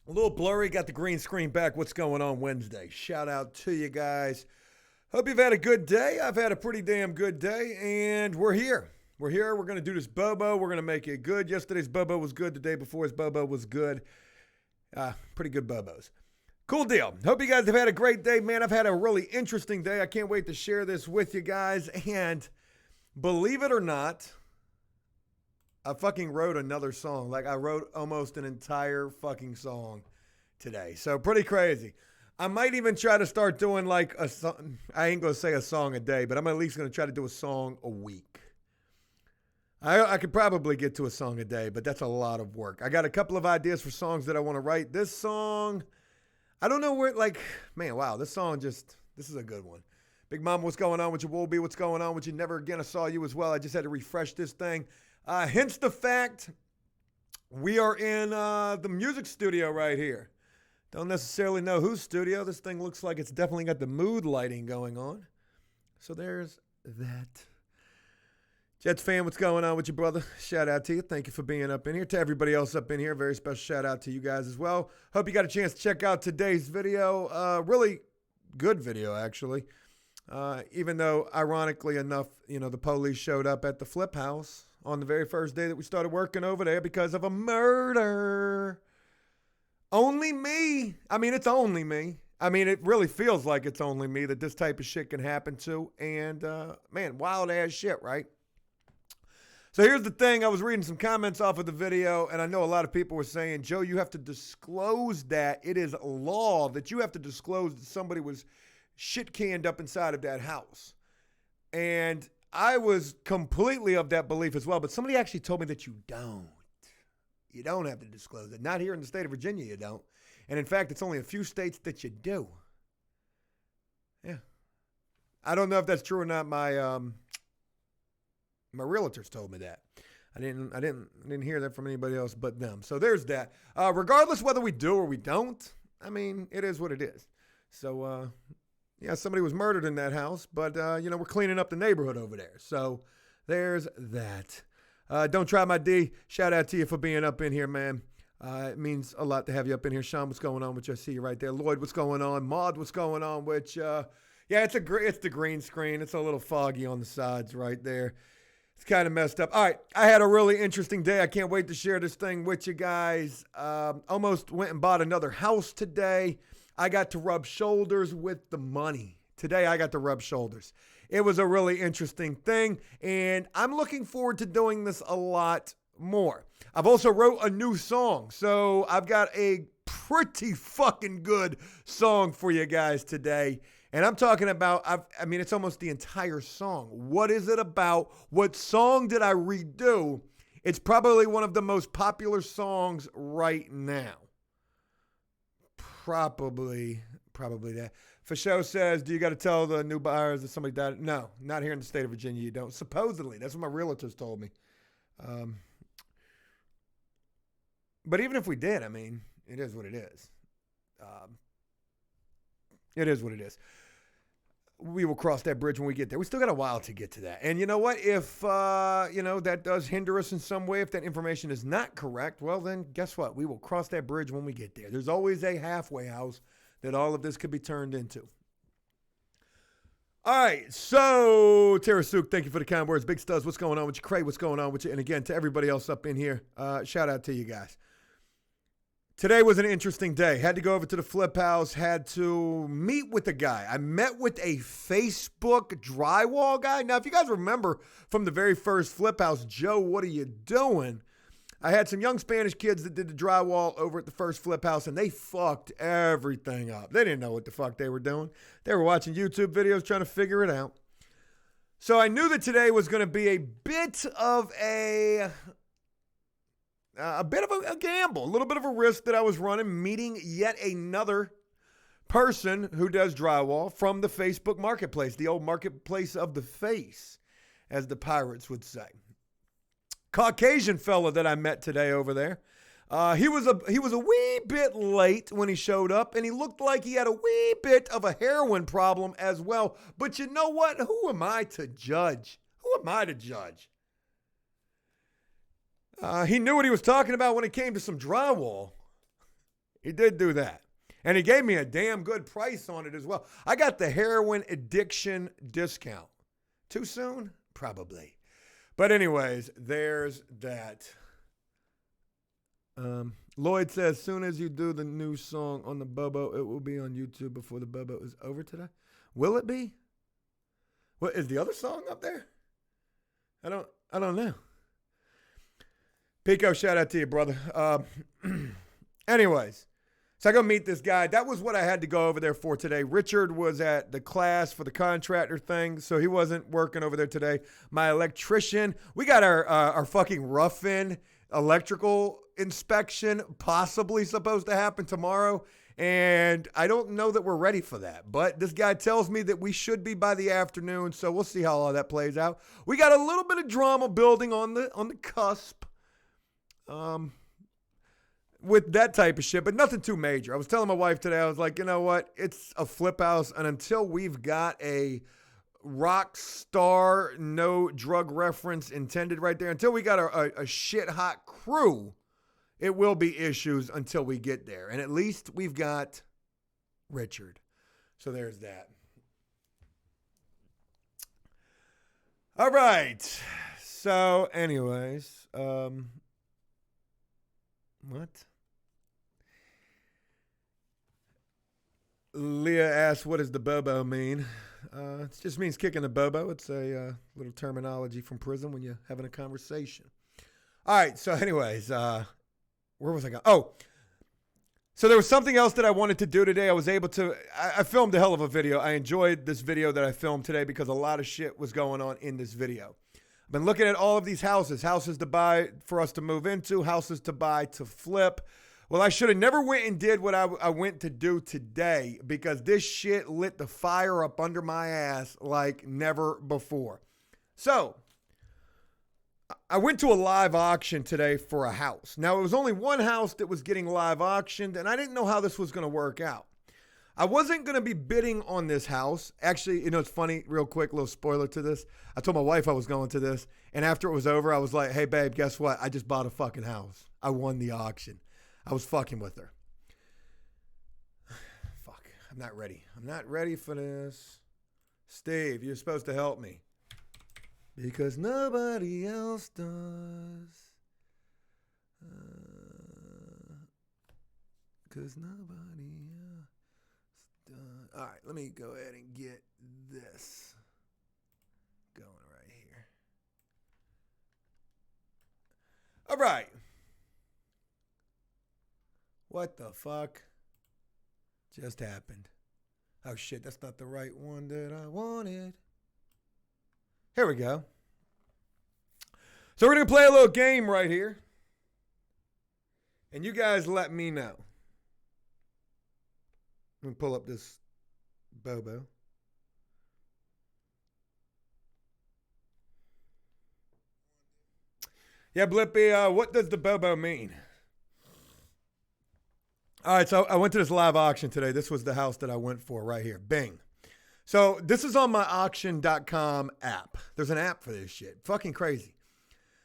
A little blurry, got the green screen back. What's going on Wednesday? Shout out to you guys. Hope you've had a good day. I've had a pretty damn good day, and we're here. We're here. We're going to do this Bobo. We're going to make it good. Yesterday's Bobo was good. The day before's Bobo was good. Pretty good Bobos. Cool deal. Hope you guys have had a great day, man. I've had a really interesting day. I can't wait to share this with you guys. And believe it or not, I fucking wrote another song. Like, I wrote almost an entire fucking song today. So pretty crazy. I might even try to start doing like a song. I ain't going to say a song a day, but I'm at least going to try to do a song a week. I could probably get to a song a day, but that's a lot of work. I got a couple of ideas for songs that I want to write. This song, I don't know where, like, man, wow, this is a good one. Big Mama, what's going on with you? Wolby, what's going on with you? Never again, I saw you as well. I just had to refresh this thing. Hence the fact we are in the music studio right here. Don't necessarily know whose studio. This thing looks like it's definitely got the mood lighting going on. So there's that. Jets fan, what's going on with you, brother? Shout out to you. Thank you for being up in here. To everybody else up in here, very special shout out to you guys as well. Hope you got a chance to check out today's video. Really good video, actually. Even though, ironically enough, the police showed up at the Flip House on the very first day that we started working over there because of a murder. Only me. I mean, it's only me. I mean, it really feels like it's only me that this type of shit can happen to. And, man, wild ass shit, right? So here's the thing. I was reading some comments off of the video, and I know a lot of people were saying, Joe, you have to disclose that. It is law that you have to disclose that somebody was shit canned up inside of that house. And I was completely of that belief as well, but somebody actually told me that you don't. You don't have to disclose it. Not here in the state of Virginia, you don't. And in fact, it's only a few states that you do. Yeah. I don't know if that's true or not. My realtors told me that. I didn't hear that from anybody else but them. So there's that. Regardless whether we do or we don't, I mean, it is what it is. So, yeah, somebody was murdered in that house, but, we're cleaning up the neighborhood over there. So there's that. Don't try my D. Shout out to you for being up in here, man. It means a lot to have you up in here. Sean, what's going on with you? I see you right there. Lloyd, what's going on? Maud, what's going on? Which, yeah, it's the green screen. It's a little foggy on the sides right there. It's kind of messed up. All right, I had a really interesting day. I can't wait to share this thing with you guys. Almost went and bought another house today. I got to rub shoulders with the money. Today I got to rub shoulders. It was a really interesting thing, and I'm looking forward to doing this a lot more. I've also wrote a new song, so I've got a pretty fucking good song for you guys today. And I'm talking about, it's almost the entire song. What is it about? What song did I redo? It's probably one of the most popular songs right now. Probably that. For show says, do you got to tell the new buyers that somebody died? No, not here in the state of Virginia. You don't. Supposedly. That's what my realtors told me. But even if we did, I mean, it is what it is. It is what it is. We will cross that bridge when we get there. We still got a while to get to that. And you know what? If, that does hinder us in some way, if that information is not correct, well, then guess what? We will cross that bridge when we get there. There's always a halfway house that all of this could be turned into. All right. So, Terasuk, thank you for the kind words. Big Studs, what's going on with you? Cray, what's going on with you? And again, to everybody else up in here, shout out to you guys. Today was an interesting day. Had to go over to the Flip House. Had to meet with a guy. I met with a Facebook drywall guy. Now, if you guys remember from the very first Flip House, Joe, what are you doing? I had some young Spanish kids that did the drywall over at the first Flip House, and they fucked everything up. They didn't know what the fuck they were doing. They were watching YouTube videos trying to figure it out. So I knew that today was going to be a bit of a gamble, a little bit of a risk that I was running, meeting yet another person who does drywall from the Facebook marketplace, the old marketplace of the face, as the pirates would say. Caucasian fella that I met today over there. He was a wee bit late when he showed up, and he looked like he had a wee bit of a heroin problem as well. But you know what? Who am I to judge? Who am I to judge? He knew what he was talking about when it came to some drywall. He did do that. And he gave me a damn good price on it as well. I got the heroin addiction discount. Too soon? Probably. But anyways, there's that. Lloyd says, as soon as you do the new song on the Bobo, it will be on YouTube before the Bobo is over today. Will it be? What is the other song up there? I don't know. Pico, shout out to you, brother. Anyways, so I go meet this guy. That was what I had to go over there for today. Richard was at the class for the contractor thing, so he wasn't working over there today. My electrician, we got our fucking rough-in electrical inspection possibly supposed to happen tomorrow, and I don't know that we're ready for that. But this guy tells me that we should be by the afternoon, so we'll see how all that plays out. We got a little bit of drama building on the cusp. With that type of shit, but nothing too major. I was telling my wife today, I was like, you know what? It's a flip house, and until we've got a rock star, no drug reference intended right there, until we got a shit hot crew, it will be issues until we get there. And at least we've got Richard. So there's that. All right. So anyways, what? Leah asks, what does the Bobo mean? It just means kicking the Bobo. It's a little terminology from prison when you're having a conversation. All right, so anyways, where was I going? Oh, so there was something else that I wanted to do today. I was able to, I filmed a hell of a video. I enjoyed this video that I filmed today because a lot of shit was going on in this video. I've been looking at all of these houses to buy for us to move into, houses to buy to flip. Well, I should have never went and did what I went to do today because this shit lit the fire up under my ass like never before. So, I went to a live auction today for a house. Now, it was only one house that was getting live auctioned, and I didn't know how this was going to work out. I wasn't going to be bidding on this house. Actually, you know, it's funny, real quick, little spoiler to this. I told my wife I was going to this, and after it was over, I was like, hey, babe, guess what? I just bought a fucking house. I won the auction. I was fucking with her. Fuck, I'm not ready. I'm not ready for this. Steve, you're supposed to help me. Because nobody else does. Because nobody else does. All right, let me go ahead and get this going right here. All right. What the fuck just happened? Oh shit, that's not the right one that I wanted. Here we go. So we're going to play a little game right here. And you guys let me know. Let me pull up this Bobo. Yeah, Blippy, what does the Bobo mean? All right, so I went to this live auction today. This was the house that I went for right here. Bing. So this is on my auction.com app. There's an app for this shit. Fucking crazy.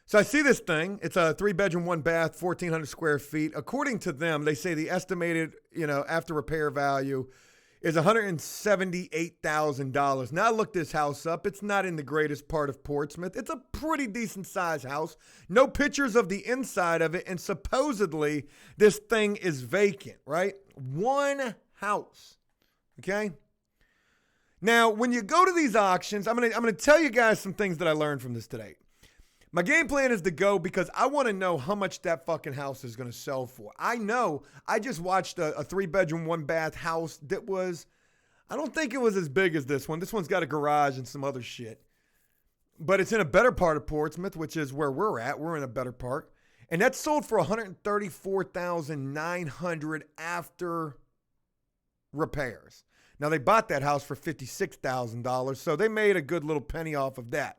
So I see this thing. It's a 3-bedroom, 1-bath, 1,400 square feet. According to them, they say the estimated, after repair value is $178,000. Now I looked this house up. It's not in the greatest part of Portsmouth. It's a pretty decent sized house. No pictures of the inside of it. And supposedly this thing is vacant, right? One house. Okay. Now, when you go to these auctions, I'm gonna tell you guys some things that I learned from this today. My game plan is to go because I want to know how much that fucking house is going to sell for. I know I just watched a 3-bedroom, 1-bath house that was, I don't think it was as big as this one. This one's got a garage and some other shit. But it's in a better part of Portsmouth, which is where we're at. We're in a better part. And that's sold for $134,900 after repairs. Now, they bought that house for $56,000, so they made a good little penny off of that.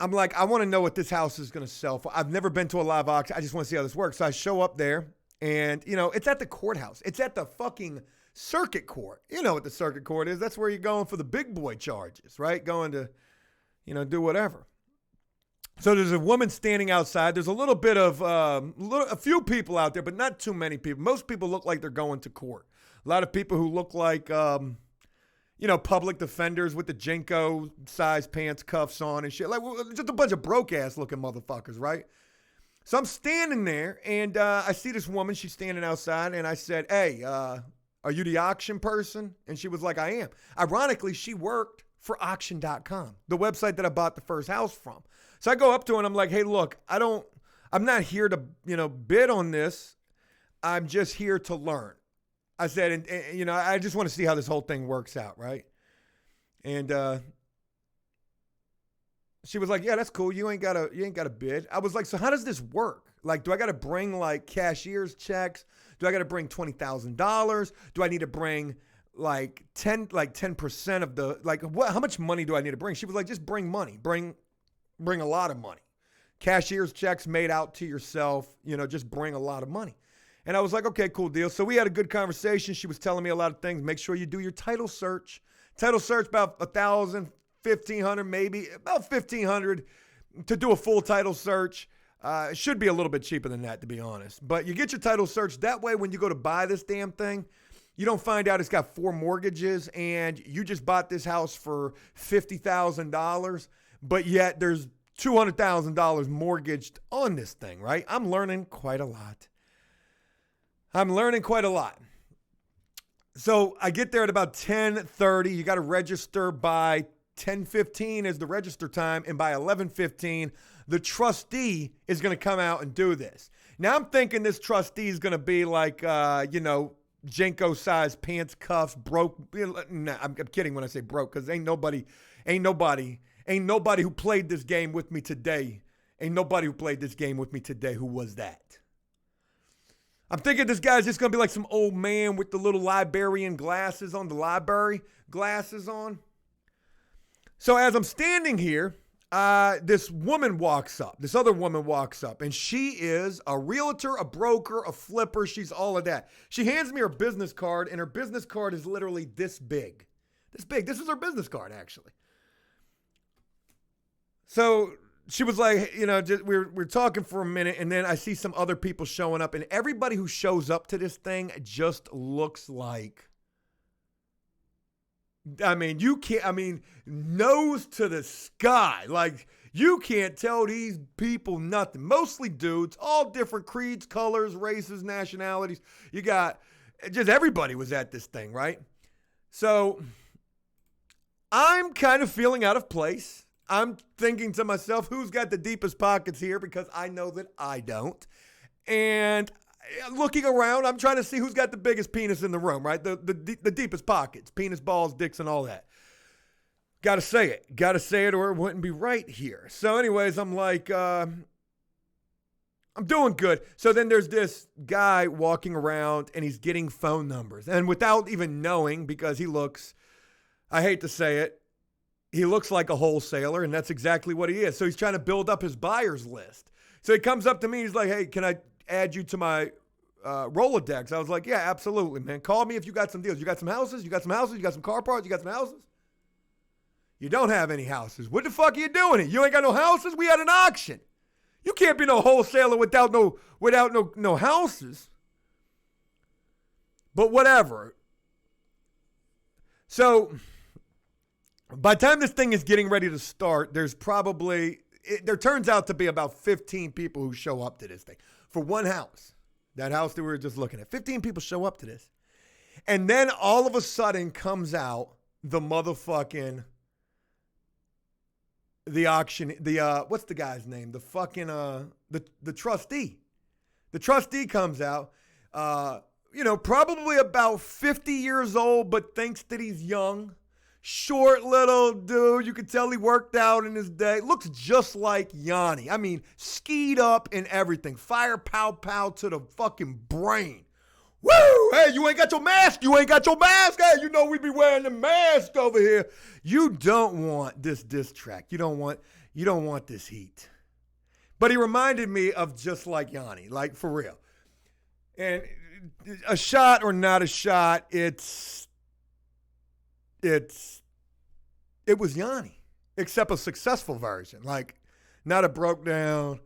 I'm like, I want to know what this house is going to sell for. I've never been to a live auction. I just want to see how this works. So I show up there, and, it's at the courthouse. It's at the fucking circuit court. You know what the circuit court is. That's where you're going for the big boy charges, right? Going to, do whatever. So there's a woman standing outside. There's a little bit of a few people out there, but not too many people. Most people look like they're going to court. A lot of people who look like public defenders with the Jenko size pants, cuffs on and shit. Like just a bunch of broke ass looking motherfuckers, right? So I'm standing there and I see this woman. She's standing outside, and I said, "Hey, are you the auction person?" And she was like, "I am." Ironically, she worked for auction.com, the website that I bought the first house from. So I go up to her and I'm like, "Hey, look, I'm not here to, bid on this. I'm just here to learn." I said, and I just want to see how this whole thing works out, right? And she was like, "Yeah, that's cool. You ain't got to bid." I was like, "So how does this work? Like, do I got to bring like cashier's checks? Do I got to bring $20,000? Do I need to bring like 10% of the, like, what? How much money do I need to bring?" She was like, "Just bring money. Bring a lot of money. Cashier's checks made out to yourself. Just bring a lot of money." And I was like, "Okay, cool deal." So we had a good conversation. She was telling me a lot of things. Make sure you do your title search. Title search about $1,000, $1,500, maybe about $1,500 to do a full title search. It should be a little bit cheaper than that, to be honest. But you get your title search. That way, when you go to buy this damn thing, you don't find out it's got 4 mortgages and you just bought this house for $50,000, but yet there's $200,000 mortgaged on this thing, right? I'm learning quite a lot. So I get there at about 10:30. You got to register by 10:15 is the register time. And by 11:15, the trustee is going to come out and do this. Now I'm thinking this trustee is going to be like, Jenko size pants, cuffs, broke. Nah, I'm kidding when I say broke, because ain't nobody who played this game with me today. Ain't nobody who played this game with me today who was that. I'm thinking this guy's just going to be like some old man with the little librarian glasses on, the library glasses on. So as I'm standing here, this woman walks up. This other woman walks up, and she is a realtor, a broker, a flipper. She's all of that. She hands me her business card, and her business card is literally this big. This big. This is her business card, actually. So she was like, we're talking for a minute, and then I see some other people showing up, and everybody who shows up to this thing just looks like, nose to the sky. Like, you can't tell these people nothing. Mostly dudes, all different creeds, colors, races, nationalities. You got, just everybody was at this thing, right? So I'm kind of feeling out of place. I'm thinking to myself, who's got the deepest pockets here? Because I know that I don't. And looking around, I'm trying to see who's got the biggest penis in the room, right? The deepest pockets, penis, balls, dicks, and all that. Got to say it or it wouldn't be right here. So anyways, I'm like, I'm doing good. So then there's this guy walking around, and he's getting phone numbers. And without even knowing, because he looks, I hate to say it, he looks like a wholesaler, and that's exactly what he is. So he's trying to build up his buyer's list. So he comes up to me. He's like, "Hey, can I add you to my Rolodex?" I was like, "Yeah, absolutely, man. Call me if you got some deals. You got some houses? You got some houses? You got some car parts? You got some houses?" "You don't have any houses." "What the fuck are you doing here? You ain't got no houses? We had an auction. You can't be no wholesaler without no houses." But whatever. So by the time this thing is getting ready to start, there turns out to be about 15 people who show up to this thing for one house. That house that we were just looking at. 15 people show up to this. And then all of a sudden comes out the motherfucking, the auction, what's the guy's name? The fucking, the trustee. The trustee comes out, probably about 50 years old, but thinks that he's young. Short little dude. You could tell he worked out in his day. Looks just like Yanni. Skied up and everything. Fire pow pow to the fucking brain. Woo! Hey, you ain't got your mask. Hey, we be wearing the mask over here. You don't want this diss track. You don't want this heat. But he reminded me of just like Yanni, like for real. And a shot or not a shot, it was Yanni, except a successful version. Like, not a broke down,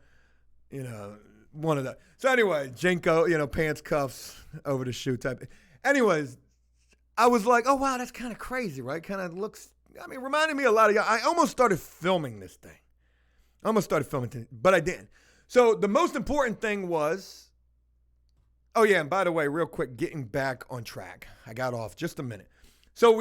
one of the. So anyway, Jinko, pants, cuffs, over the shoe type. Anyways, I was like, oh, wow, that's kind of crazy, right? Kind of reminded me a lot of y'all. I almost started filming this thing. But I didn't. So the most important thing was, oh, yeah, and by the way, real quick, getting back on track. I got off just a minute. So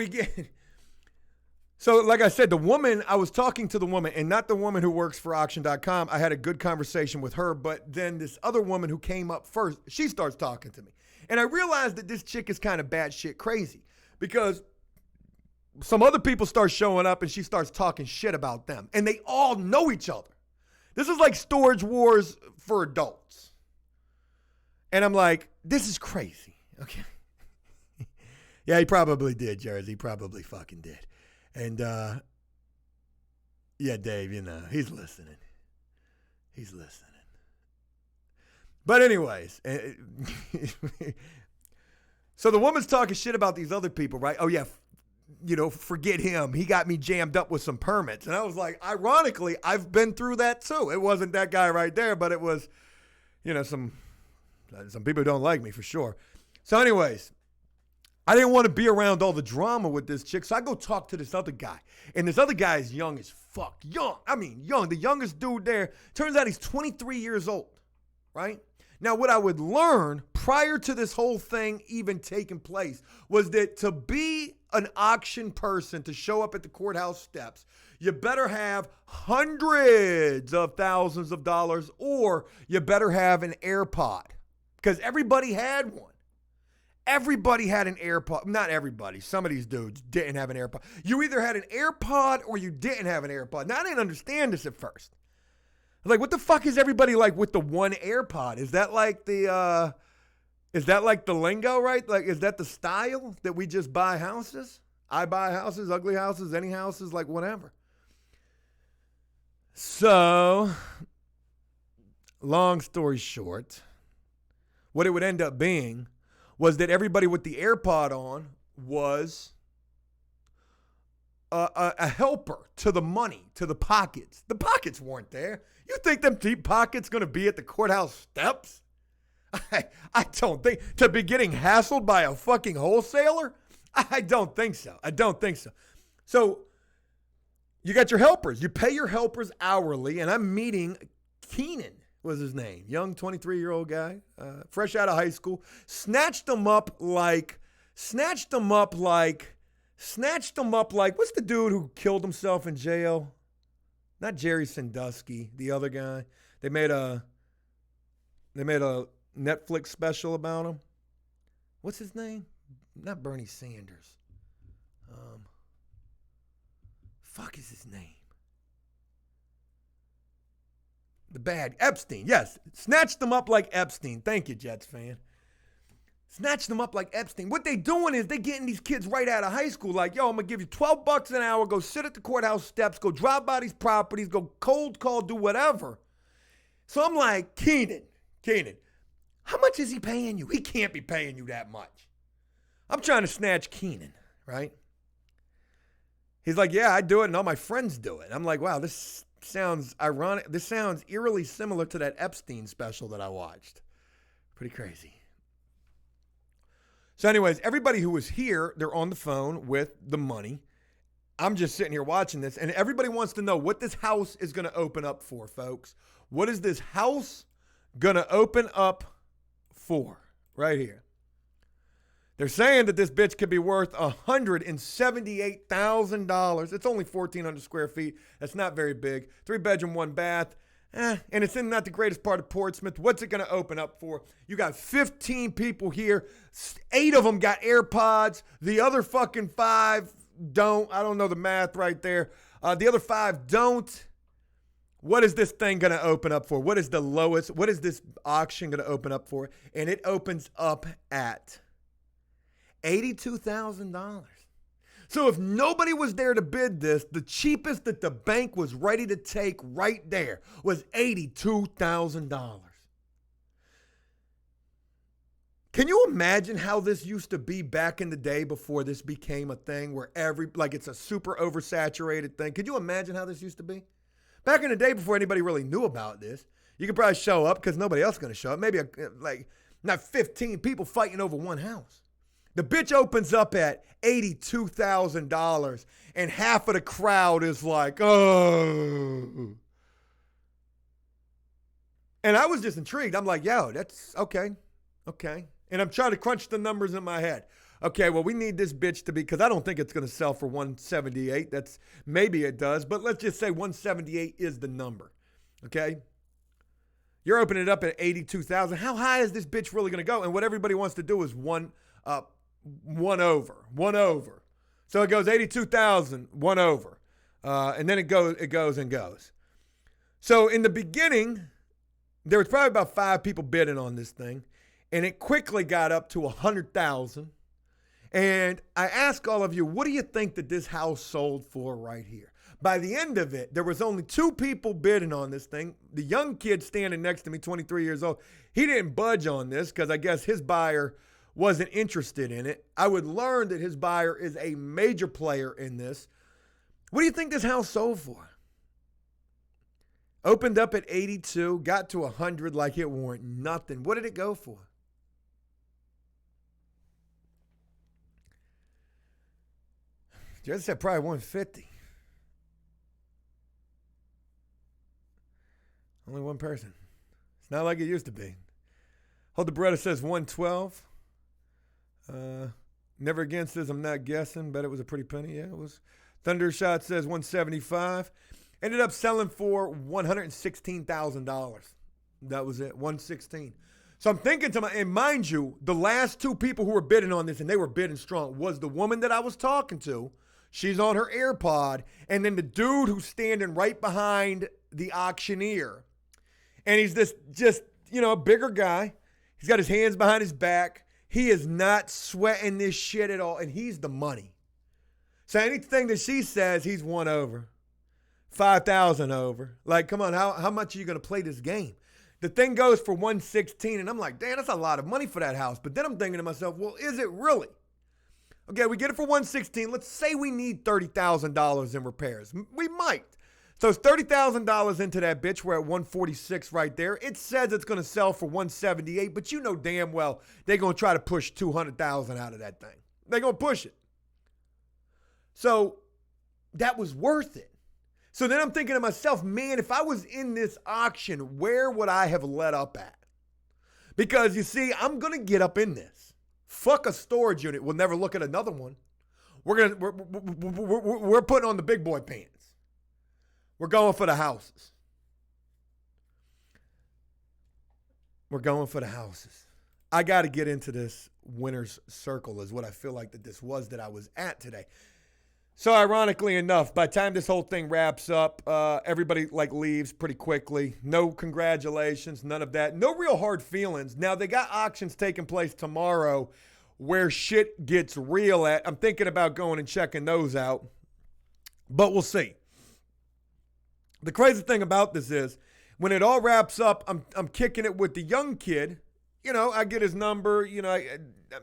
like I said, I was talking to the woman, and not the woman who works for auction.com. I had a good conversation with her, but then this other woman who came up first, she starts talking to me. And I realized that this chick is kind of batshit crazy because some other people start showing up and she starts talking shit about them. And they all know each other. This is like Storage Wars for adults. And I'm like, this is crazy. Okay. Yeah, he probably did, Jersey. He probably fucking did. And, yeah, Dave, he's listening. But anyways, so the woman's talking shit about these other people, right? Oh, yeah, forget him. He got me jammed up with some permits. And I was like, ironically, I've been through that too. It wasn't that guy right there, but it was, some people who don't like me for sure. So anyways, I didn't want to be around all the drama with this chick, so I go talk to this other guy. And this other guy is young as fuck. Young. The youngest dude there. Turns out he's 23 years old, right? Now, what I would learn prior to this whole thing even taking place was that to be an auction person, to show up at the courthouse steps, you better have hundreds of thousands of dollars, or you better have an AirPod, because everybody had one. Everybody had an AirPod. Not everybody. Some of these dudes didn't have an AirPod. You either had an AirPod or you didn't have an AirPod. Now, I didn't understand this at first. I was like, what the fuck is everybody like with the one AirPod? Is that like the lingo, right? Like, is that the style that we just buy houses? I buy houses, ugly houses, any houses, like whatever. So, long story short, what it would end up being was that everybody with the AirPod on was a helper to the money, to the pockets. The pockets weren't there. You think them deep pockets going to be at the courthouse steps? I don't think. To be getting hassled by a fucking wholesaler? I don't think so. So you got your helpers. You pay your helpers hourly, and I'm meeting Keenan. Was his name? Young 23-year-old guy, fresh out of high school. Snatched him up like, what's the dude who killed himself in jail? Not Jerry Sandusky, the other guy. They made a Netflix special about him. What's his name? Not Bernie Sanders. Fuck is his name? The bad Epstein, yes. Snatched them up like Epstein. Thank you, Jets fan. Snatched them up like Epstein. What they doing is they getting these kids right out of high school like, yo, I'm going to give you $12 an hour, go sit at the courthouse steps, go drive by these properties, go cold call, do whatever. So I'm like, Keenan, how much is he paying you? He can't be paying you that much. I'm trying to snatch Keenan, right? He's like, yeah, I do it and all my friends do it. I'm like, wow, this sounds ironic. This sounds eerily similar to that Epstein special that I watched. Pretty crazy. So anyways, everybody who was here, they're on the phone with the money. I'm just sitting here watching this, and everybody wants to know what this house is going to open up for, folks. What is this house going to open up for? Right here. They're saying that this bitch could be worth $178,000. It's only 1,400 square feet. That's not very big. 3-bedroom, 1 bath. And it's in not the greatest part of Portsmouth. What's it going to open up for? You got 15 people here. 8 of them got AirPods. The other fucking 5 don't. I don't know the math right there. The other 5 don't. What is this thing going to open up for? What is the lowest? What is this auction going to open up for? And it opens up at $82,000. So if nobody was there to bid this, the cheapest that the bank was ready to take right there was $82,000. Can you imagine how this used to be back in the day before this became a thing where it's a super oversaturated thing? Could you imagine how this used to be? Back in the day before anybody really knew about this, you could probably show up because nobody else is going to show up. Maybe not 15 people fighting over one house. The bitch opens up at $82,000 and half of the crowd is like, oh. And I was just intrigued. I'm like, yo, that's okay. Okay. And I'm trying to crunch the numbers in my head. Okay, well, we need this bitch to be, because I don't think it's going to sell for 178. That's, maybe it does, but let's just say 178 is the number. Okay? You're opening it up at 82,000. How high is this bitch really going to go? And what everybody wants to do is one over. So it goes 82,000, one over. And then it goes and goes. So in the beginning, there was probably about 5 people bidding on this thing, and it quickly got up to 100,000. And I ask all of you, what do you think that this house sold for right here? By the end of it, there was only 2 people bidding on this thing. The young kid standing next to me, 23 years old, he didn't budge on this because I guess his buyer wasn't interested in it. I would learn that his buyer is a major player in this. What do you think this house sold for? Opened up at 82, got to 100 like it weren't nothing. What did it go for? Just said probably 150. Only one person. It's not like it used to be. Hold the Beretta says 112. Never Again says I'm not guessing. Bet it was a pretty penny. Yeah, it was. Thundershot says 175. Ended up selling for $116,000. That was it, 116. So I'm thinking to and mind you, the last 2 people who were bidding on this, and they were bidding strong, was the woman that I was talking to. She's on her AirPod. And then the dude who's standing right behind the auctioneer. And he's this just, a bigger guy. He's got his hands behind his back. He is not sweating this shit at all. And he's the money. So anything that she says, he's won over. 5,000 over. Like, come on, how much are you going to play this game? The thing goes for 116. And I'm like, damn, that's a lot of money for that house. But then I'm thinking to myself, well, is it really? Okay, we get it for 116. Let's say we need $30,000 in repairs. We might. So it's $30,000 into that bitch. We're at 146 right there. It says it's going to sell for 178, but you know damn well they're going to try to push 200,000 out of that thing. They're going to push it. So that was worth it. So then I'm thinking to myself, man, if I was in this auction, where would I have let up at? Because you see, I'm going to get up in this. Fuck a storage unit. We'll never look at another one. We're putting on the big boy pants. We're going for the houses. We're going for the houses. I got to get into this winner's circle is what I feel like that this was that I was at today. So ironically enough, by the time this whole thing wraps up, everybody leaves pretty quickly. No congratulations, none of that. No real hard feelings. Now they got auctions taking place tomorrow where shit gets real at. I'm thinking about going and checking those out, but we'll see. The crazy thing about this is when it all wraps up, I'm kicking it with the young kid. I get his number. I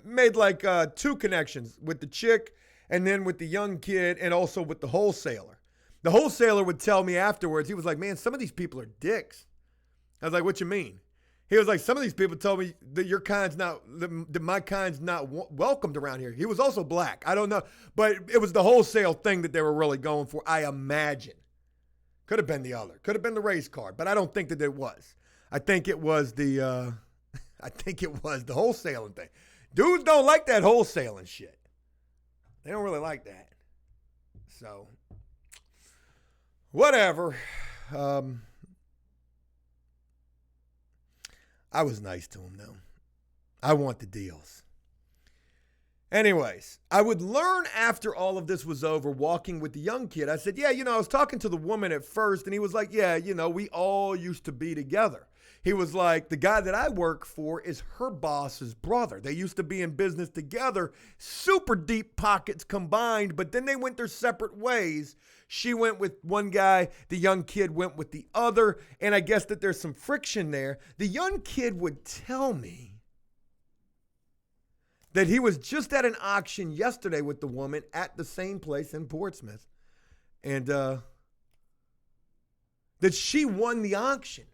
made 2 connections with the chick and then with the young kid and also with the wholesaler. The wholesaler would tell me afterwards, he was like, man, some of these people are dicks. I was like, what you mean? He was like, some of these people told me that your kind's not, that my kind's not welcomed around here. He was also black. I don't know. But it was the wholesale thing that they were really going for, I imagine. Could have been the other. Could have been the race card. But I don't think that it was. I think it was the wholesaling thing. Dudes don't like that wholesaling shit. They don't really like that. So, whatever. I was nice to him, though. I want the deals. Anyways, I would learn after all of this was over, walking with the young kid. I said, yeah, I was talking to the woman at first, and he was like, yeah, we all used to be together. He was like, the guy that I work for is her boss's brother. They used to be in business together, super deep pockets combined, but then they went their separate ways. She went with one guy, the young kid went with the other, and I guess that there's some friction there. The young kid would tell me that he was just at an auction yesterday with the woman at the same place in Portsmouth. And that she won the auction.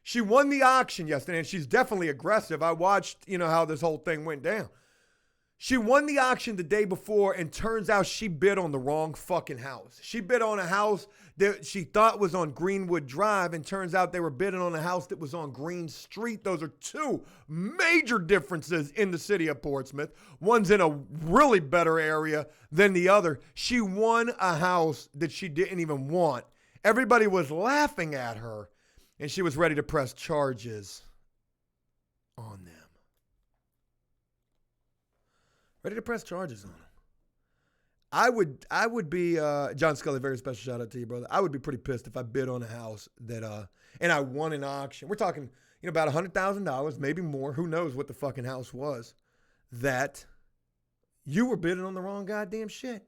She won the auction yesterday, and she's definitely aggressive. I watched, how this whole thing went down. She won the auction the day before, and turns out she bid on the wrong fucking house. She bid on a house that she thought was on Greenwood Drive, and turns out they were bidding on a house that was on Green Street. Those are two major differences in the city of Portsmouth. One's in a really better area than the other. She won a house that she didn't even want. Everybody was laughing at her, and she was ready to press charges on them. Ready to press charges on him. I would be, John Scully, very special shout out to you, brother. I would be pretty pissed if I bid on a house that, and I won an auction. We're talking, about $100,000, maybe more. Who knows what the fucking house was. That you were bidding on the wrong goddamn shit.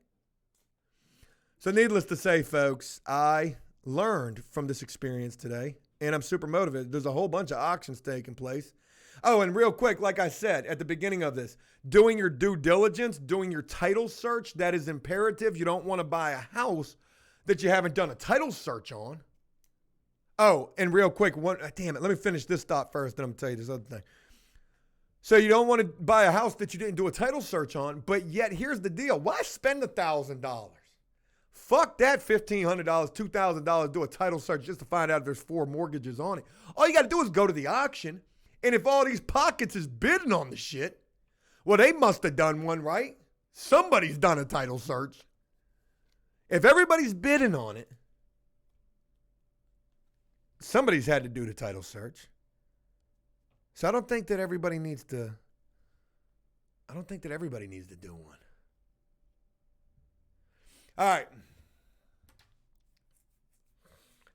So needless to say, folks, I learned from this experience today, and I'm super motivated. There's a whole bunch of auctions taking place. Oh, and real quick, like I said at the beginning of this, doing your due diligence, doing your title search, that is imperative. You don't want to buy a house that you haven't done a title search on. Oh, and real quick, damn it, let me finish this thought first, then I'm going to tell you this other thing. So you don't want to buy a house that you didn't do a title search on, but yet here's the deal. Why spend $1,000? Fuck that $1,500, $2,000, do a title search just to find out if there's 4 mortgages on it. All you got to do is go to the auction. And if all these pockets is bidding on the shit, well, they must have done one, right? Somebody's done a title search. If everybody's bidding on it, somebody's had to do the title search. So I don't think that everybody needs to do one. All right.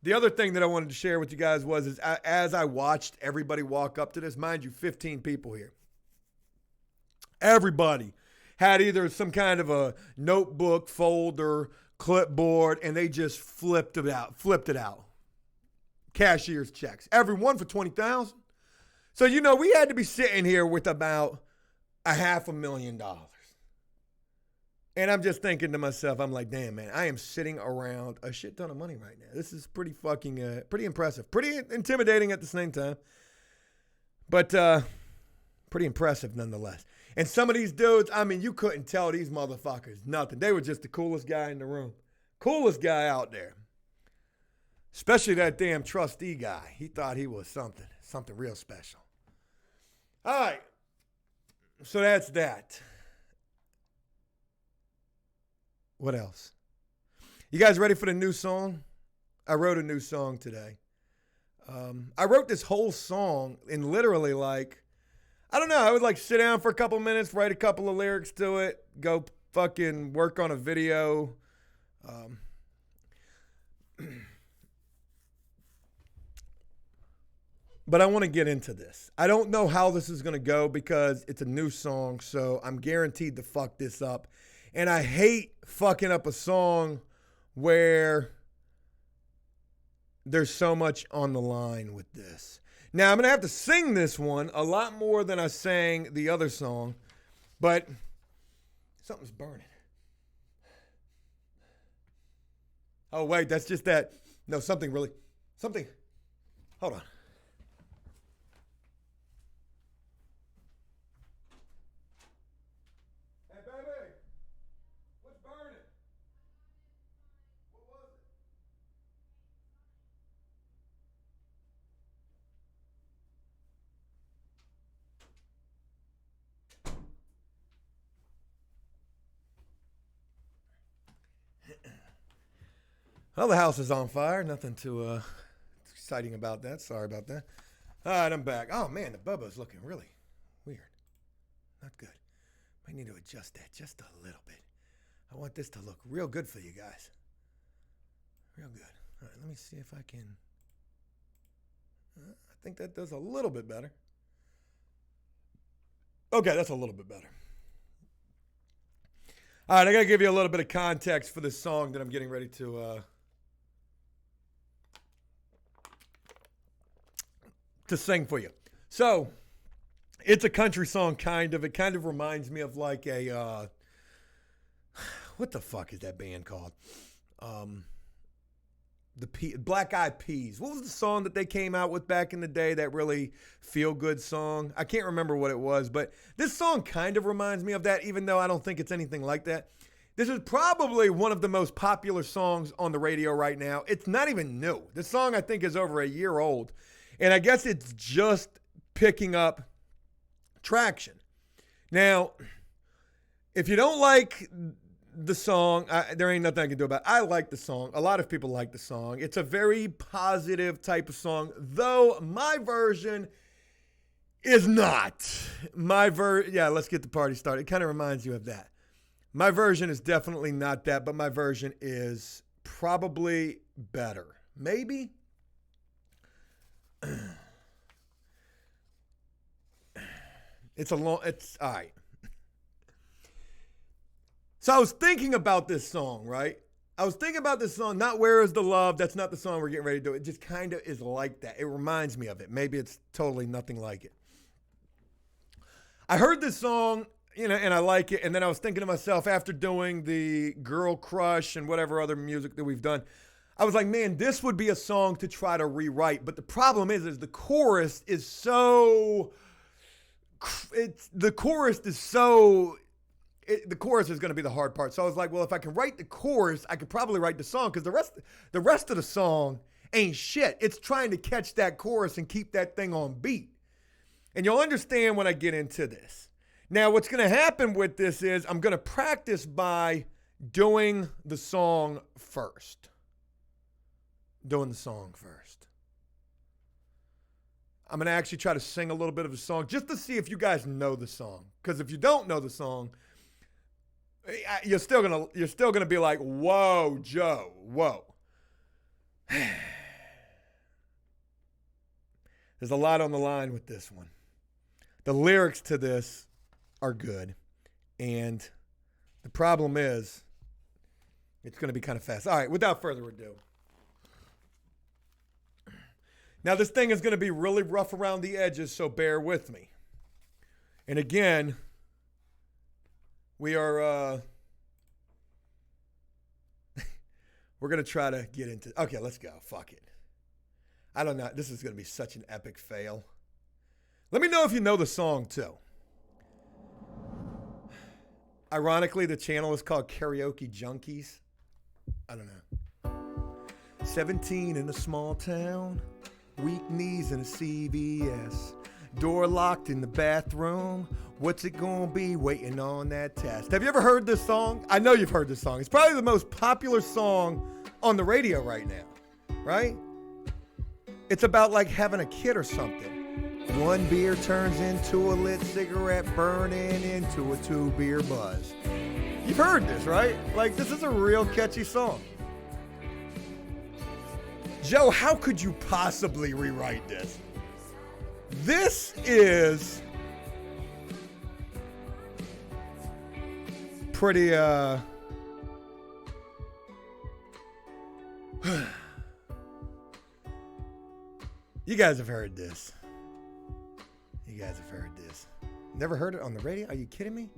The other thing that I wanted to share with you guys was as I watched everybody walk up to this, mind you, 15 people here. Everybody had either some kind of a notebook, folder, clipboard, and they just flipped it out. Cashier's checks. Everyone for $20,000. So, we had to be sitting here with about $500,000. And I'm just thinking to myself, I'm like, damn, man, I am sitting around a shit ton of money right now. This is pretty fucking, pretty impressive. Pretty intimidating at the same time. But pretty impressive nonetheless. And some of these dudes, you couldn't tell these motherfuckers nothing. They were just the coolest guy in the room. Coolest guy out there. Especially that damn trustee guy. He thought he was something real special. All right. So that's that. What else? You guys ready for the new song? I wrote a new song today. I wrote this whole song in literally I would sit down for a couple minutes, write a couple of lyrics to it, go fucking work on a video. But I want to get into this. I don't know how this is going to go because it's a new song, so I'm guaranteed to fuck this up. And I hate fucking up a song where there's so much on the line with this. Now, I'm going to have to sing this one a lot more than I sang the other song, but something's burning. Oh, wait, that's just that. No, something. Hold on. Well, the house is on fire. Nothing too exciting about that. Sorry about that. All right, I'm back. Oh, man, the Bubba's looking really weird. Not good. Might need to adjust that just a little bit. I want this to look real good for you guys. Real good. All right, let me see if I can. I think that does a little bit better. Okay, that's a little bit better. All right, I got to give you a little bit of context for this song that I'm getting ready to sing for you. So, it's a country song, kind of. It kind of reminds me of like a, what the fuck is that band called? Black Eyed Peas. What was the song that they came out with back in the day, that really feel-good song? I can't remember what it was, but this song kind of reminds me of that, even though I don't think it's anything like that. This is probably one of the most popular songs on the radio right now. It's not even new. This song, I think, is over a year old, and I guess it's just picking up traction. Now, if you don't like the song, there ain't nothing I can do about it. I like the song. A lot of people like the song. It's a very positive type of song, though my version is not. Yeah, let's get the party started. It kind of reminds you of that. My version is definitely not that, but my version is probably better. Maybe? It's all right. So I was thinking about this song, right? I was thinking about this song, not Where Is the Love? That's not the song we're getting ready to do. It just kind of is like that. It reminds me of it. Maybe it's totally nothing like it. I heard this song, and I like it. And then I was thinking to myself, after doing the Girl Crush and whatever other music that we've done, I was like, man, this would be a song to try to rewrite. But the problem is the chorus is so... the chorus is going to be the hard part. So I was like, well, if I can write the chorus, I could probably write the song, because the rest of the song ain't shit. It's trying to catch that chorus and keep that thing on beat. And you'll understand when I get into this. Now, what's going to happen with this is I'm going to practice by doing the song first. I'm going to actually try to sing a little bit of the song just to see if you guys know the song. Because if you don't know the song, you're still gonna be like, whoa, Joe, whoa. There's a lot on the line with this one. The lyrics to this are good. And the problem is, it's going to be kind of fast. All right, without further ado. Now, this thing is going to be really rough around the edges, so bear with me. And again, we are, we're going to try to get into, okay, let's go. Fuck it. I don't know. This is going to be such an epic fail. Let me know if you know the song, too. Ironically, the channel is called Karaoke Junkies. I don't know. 17 in a small town. Weak knees in a CVS. Door locked in the bathroom. What's it gonna be? Waiting on that test. Have you ever heard this song? I know you've heard this song. It's probably the most popular song on the radio right now, right? It's about like having a kid or something. One beer turns into a lit cigarette, burning into a 2-beer buzz. You've heard this, right? Like, this is a real catchy song. Joe, how could you possibly rewrite this? This is pretty, You guys have heard this. You guys have heard this. Never heard it on the radio? Are you kidding me?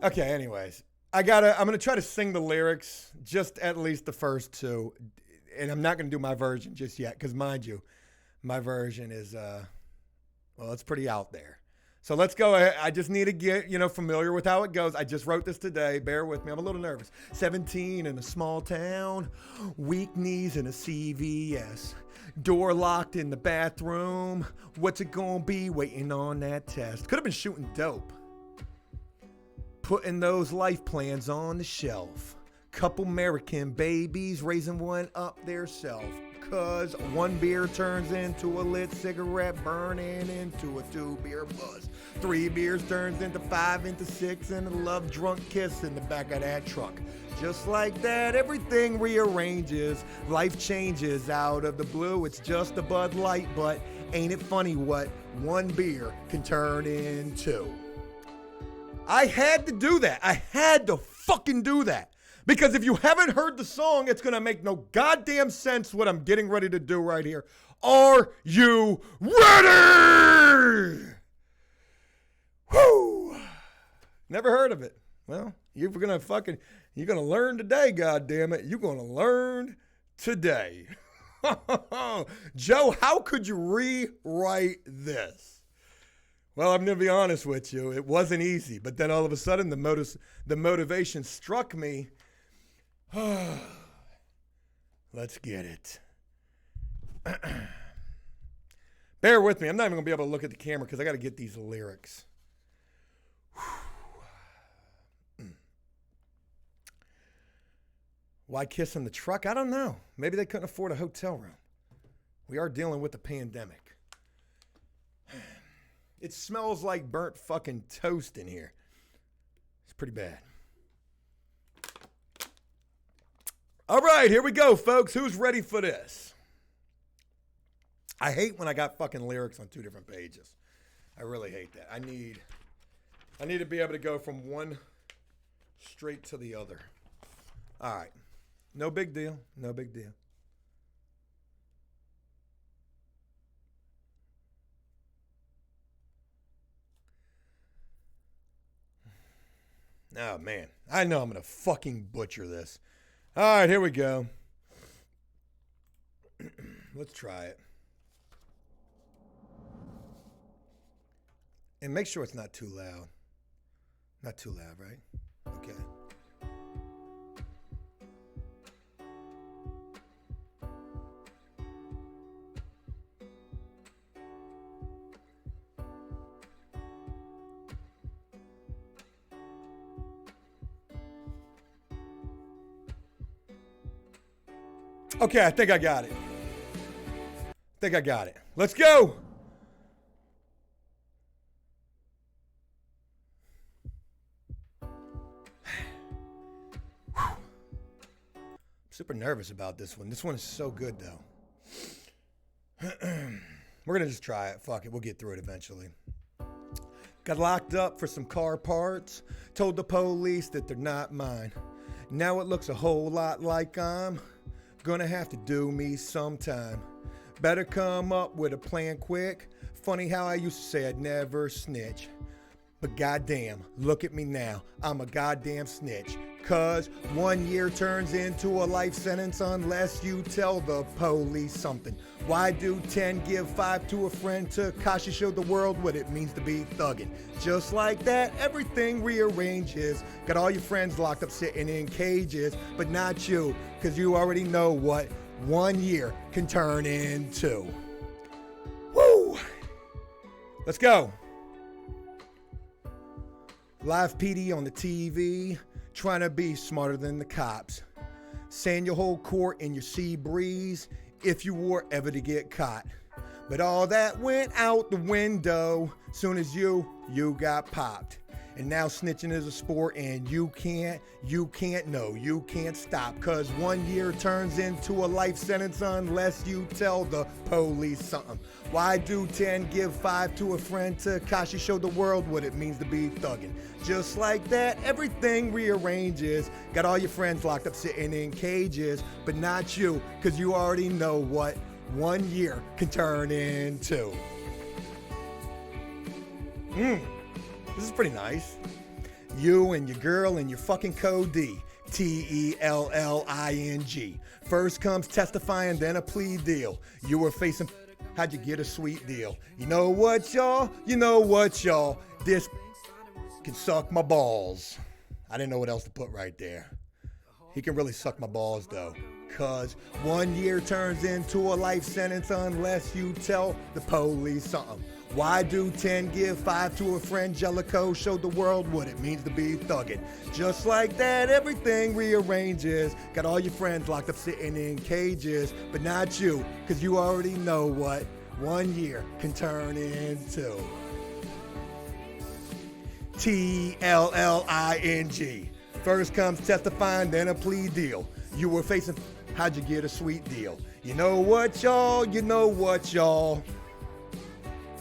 Okay, anyways. I'm going to try to sing the lyrics, just at least the first two. And I'm not going to do my version just yet, because mind you, my version is, well, it's pretty out there. So let's go ahead. I just need to get, familiar with how it goes. I just wrote this today. Bear with me. I'm a little nervous. 17 in a small town. Weak knees in a CVS. Door locked in the bathroom. What's it gonna be? Waiting on that test. Could have been shooting dope. Putting those life plans on the shelf. Couple American babies raising one up their self. Cause one beer turns into a lit cigarette, burning into a 2-beer buzz. 3 beers turns into 5, into 6, and a love drunk kiss in the back of that truck. Just like that, everything rearranges. Life changes out of the blue. It's just a Bud Light, but ain't it funny what one beer can turn into? I had to do that. I had to fucking do that. Because if you haven't heard the song, it's going to make no goddamn sense what I'm getting ready to do right here. Are you ready? Whoo! Never heard of it. Well, you're going to learn today, goddammit. You're going to learn today. Joe, how could you rewrite this? Well, I'm going to be honest with you. It wasn't easy, but then all of a sudden the motivation struck me. Let's get it. Bear with me. I'm not even going to be able to look at the camera because I got to get these lyrics. Why kiss in the truck? I don't know. Maybe they couldn't afford a hotel room. We are dealing with a pandemic. It smells like burnt fucking toast in here. It's pretty bad. All right, here we go, folks. Who's ready for this? I hate when I got fucking lyrics on two different pages. I really hate that. I need to be able to go from one straight to the other. All right. No big deal. No big deal. Oh, man. I know I'm going to fucking butcher this. All right, here we go. Let's try it. And make sure it's not too loud. Not too loud, right? Okay. Okay, I think I got it. Let's go. I'm super nervous about this one. This one is so good, though. We're going to just try it. Fuck it. We'll get through it eventually. Got locked up for some car parts. Told the police that they're not mine. Now it looks a whole lot like I'm gonna have to do me sometime. Better come up with a plan quick. Funny how I used to say I'd never snitch. But goddamn, look at me now. I'm a goddamn snitch. Cause 1 year turns into a life sentence unless you tell the police something. Why do 10 give 5 to a friend? Takashi showed the world what it means to be thuggin'. Just like that, everything rearranges. Got all your friends locked up sitting in cages, but not you, cause you already know what 1 year can turn into. Woo! Let's go. Live PD on the TV, trying to be smarter than the cops. Saying you'll hold court in your sea breeze if you were ever to get caught. But all that went out the window soon as you got popped. And now snitching is a sport and you can't stop. Cause 1 year turns into a life sentence unless you tell the police something. Why do 10 give 5 to a friend? Takashi showed the world what it means to be thuggin'. Just like that, everything rearranges. Got all your friends locked up sitting in cages, but not you, cause you already know what 1 year can turn into. This is pretty nice. You and your girl and your fucking Cody. Telling. First comes testifying, then a plea deal. You were facing, how'd you get a sweet deal? You know what, y'all? This can suck my balls. I didn't know what else to put right there. He can really suck my balls, though. Cause 1 year turns into a life sentence unless you tell the police something. Why do 10 give 5 to a friend? Jellicoe showed the world what it means to be thuggin'. Just like that, everything rearranges. Got all your friends locked up sitting in cages, but not you, cause you already know what 1 year can turn into. Telling. First comes testifying, then a plea deal. You were facing, how'd you get a sweet deal? You know what, y'all?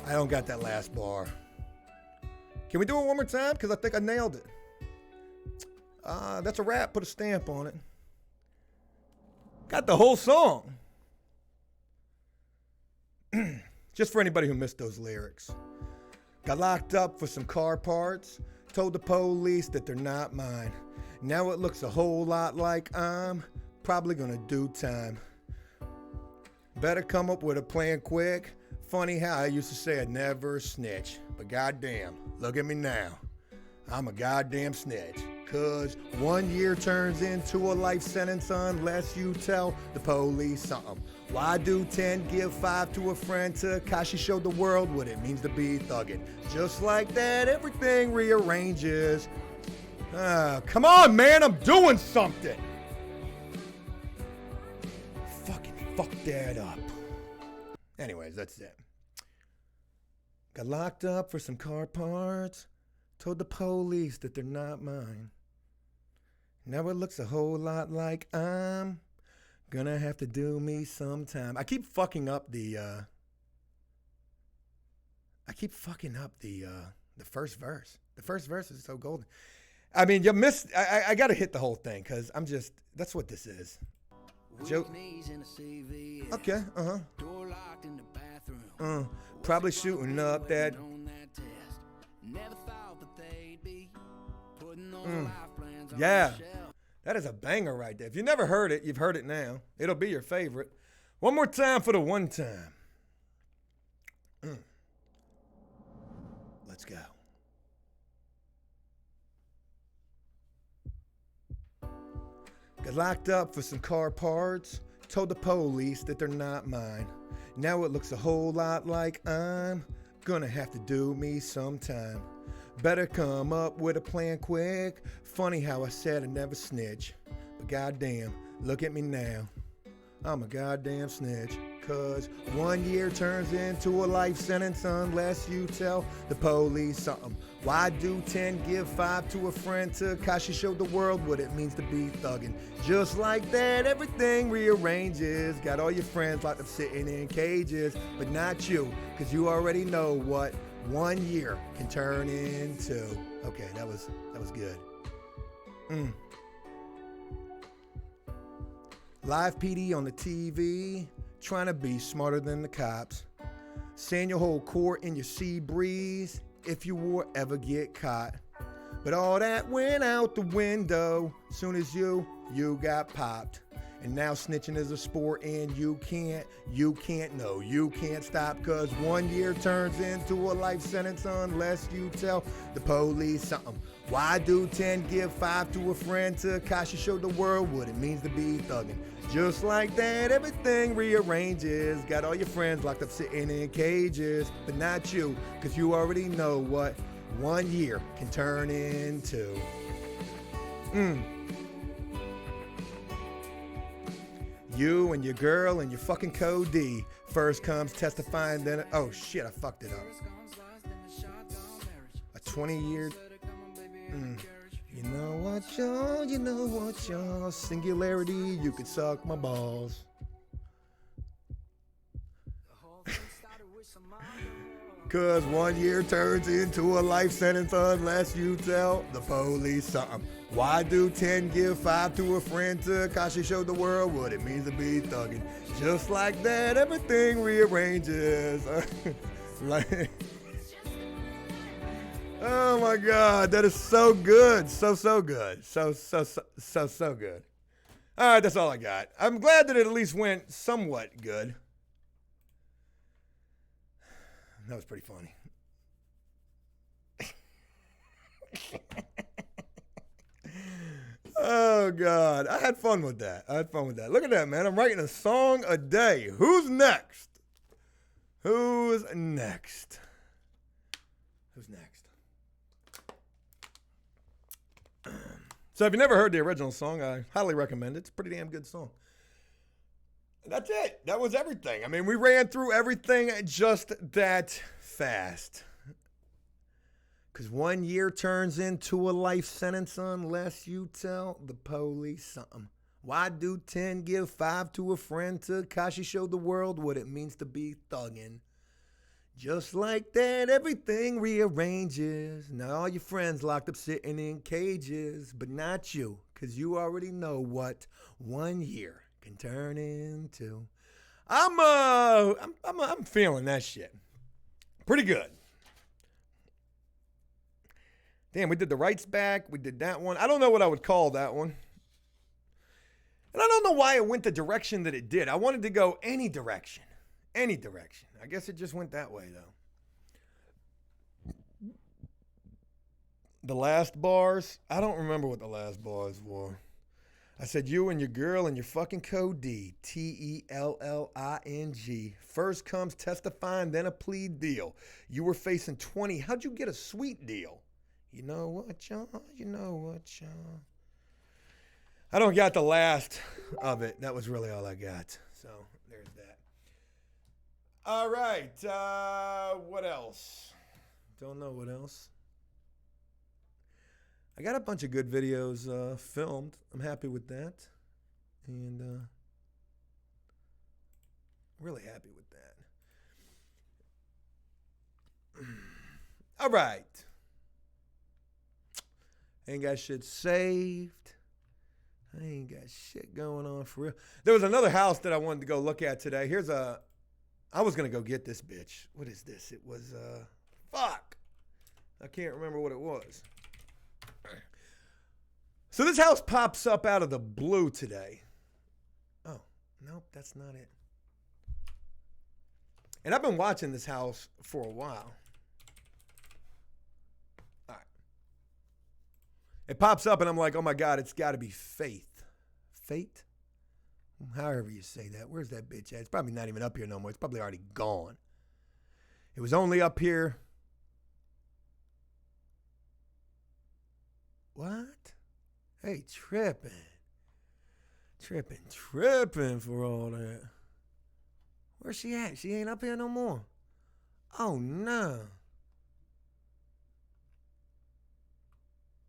I don't got that last bar. Can we do it one more time? Because I think I nailed it. That's a wrap. Put a stamp on it. Got the whole song. Just for anybody who missed those lyrics. Got locked up for some car parts. Told the police that they're not mine. Now it looks a whole lot like I'm probably gonna do time. Better come up with a plan quick. Funny how I used to say I'd never snitch, but goddamn, look at me now. I'm a goddamn snitch. Cause 1 year turns into a life sentence unless you tell the police something. Why do 10 give 5 to a friend? Takashi showed the world what it means to be thuggin'. Just like that, everything rearranges. Come on, man, I'm doing something. Fucking fuck that up. Anyways, that's it. Got locked up for some car parts. Told the police that they're not mine. Now it looks a whole lot like I'm gonna have to do me sometime. I keep fucking up the first verse. The first verse is so golden. I mean, you missed. I gotta hit the whole thing because I'm just. That's what this is. Joke. Okay. Probably shooting up that. Yeah, that is a banger right there. If you never heard it, you've heard it now. It'll be your favorite. One more time for the one time. Let's go. Got locked up for some car parts. Told the police that they're not mine. Now it looks a whole lot like I'm gonna have to do me sometime. Better come up with a plan quick. Funny how I said I'd never snitch. But goddamn, look at me now. I'm a goddamn snitch. Cause 1 year turns into a life sentence unless you tell the police something. Why do 10 give 5 to a friend? Takashi showed the world what it means to be thuggin'. Just like that, everything rearranges. Got all your friends locked up sitting in cages, but not you, cause you already know what 1 year can turn into. Okay, that was good. Live PD on the TV, trying to be smarter than the cops. Saying your whole core in your sea breeze if you will ever get caught. But all that went out the window soon as you got popped. And now snitching is a sport and you can't stop. Cause 1 year turns into a life sentence unless you tell the police something. Why do 10 give 5 to a friend? Takashi showed the world what it means to be thuggin'. Just like that, everything rearranges. Got all your friends locked up sitting in cages, but not you, cause you already know what 1 year can turn into. You and your girl and your fucking Cody. First comes testifying, then oh shit, I fucked it up. A 20-year. You know what, y'all. Singularity, you could suck my balls. Cause 1 year turns into a life sentence unless you tell the police something. Why do 10 give 5 to a friend? Takashi showed the world what it means to be thuggin'. Just like that, everything rearranges. Oh my God, that is so good. So good. So good. All right, that's all I got. I'm glad that it at least went somewhat good. That was pretty funny. Oh, God. I had fun with that. Look at that, man. I'm writing a song a day. Who's next? So if you never heard the original song, I highly recommend it. It's a pretty damn good song. That's it. That was everything. I mean, we ran through everything just that fast. Because 1 year turns into a life sentence unless you tell the police something. Why do 10 give 5 to a friend? Takashi showed the world what it means to be thuggin'. Just like that, everything rearranges. Now all your friends locked up sitting in cages, but not you, because you already know what 1 year can turn into. I'm feeling that shit. Pretty good. Damn, we did the rights back. We did that one. I don't know what I would call that one. And I don't know why it went the direction that it did. I wanted to go any direction. Any direction. I guess it just went that way, though. The last bars, I don't remember what the last bars were. I said, you and your girl and your fucking code D, Telling. First comes testifying, then a plea deal. You were facing 20. How'd you get a sweet deal? You know what, y'all? You know what, y'all? I don't got the last of it. That was really all I got. So there's that. All right. What else? Don't know what else. I got a bunch of good videos filmed. I'm happy with that. And really happy with that. All right. Ain't got shit saved. I ain't got shit going on for real. There was another house that I wanted to go look at today. I was going to go get this bitch. What is this? It was, fuck. I can't remember what it was. So this house pops up out of the blue today. Oh, nope, that's not it. And I've been watching this house for a while. All right. It pops up and I'm like, oh my God, it's got to be Faith. Fate? However you say that. Where's that bitch at? It's probably not even up here no more. It's probably already gone. It was only up here. What? Hey, tripping for all that. Where's she at? She ain't up here no more. Oh, no.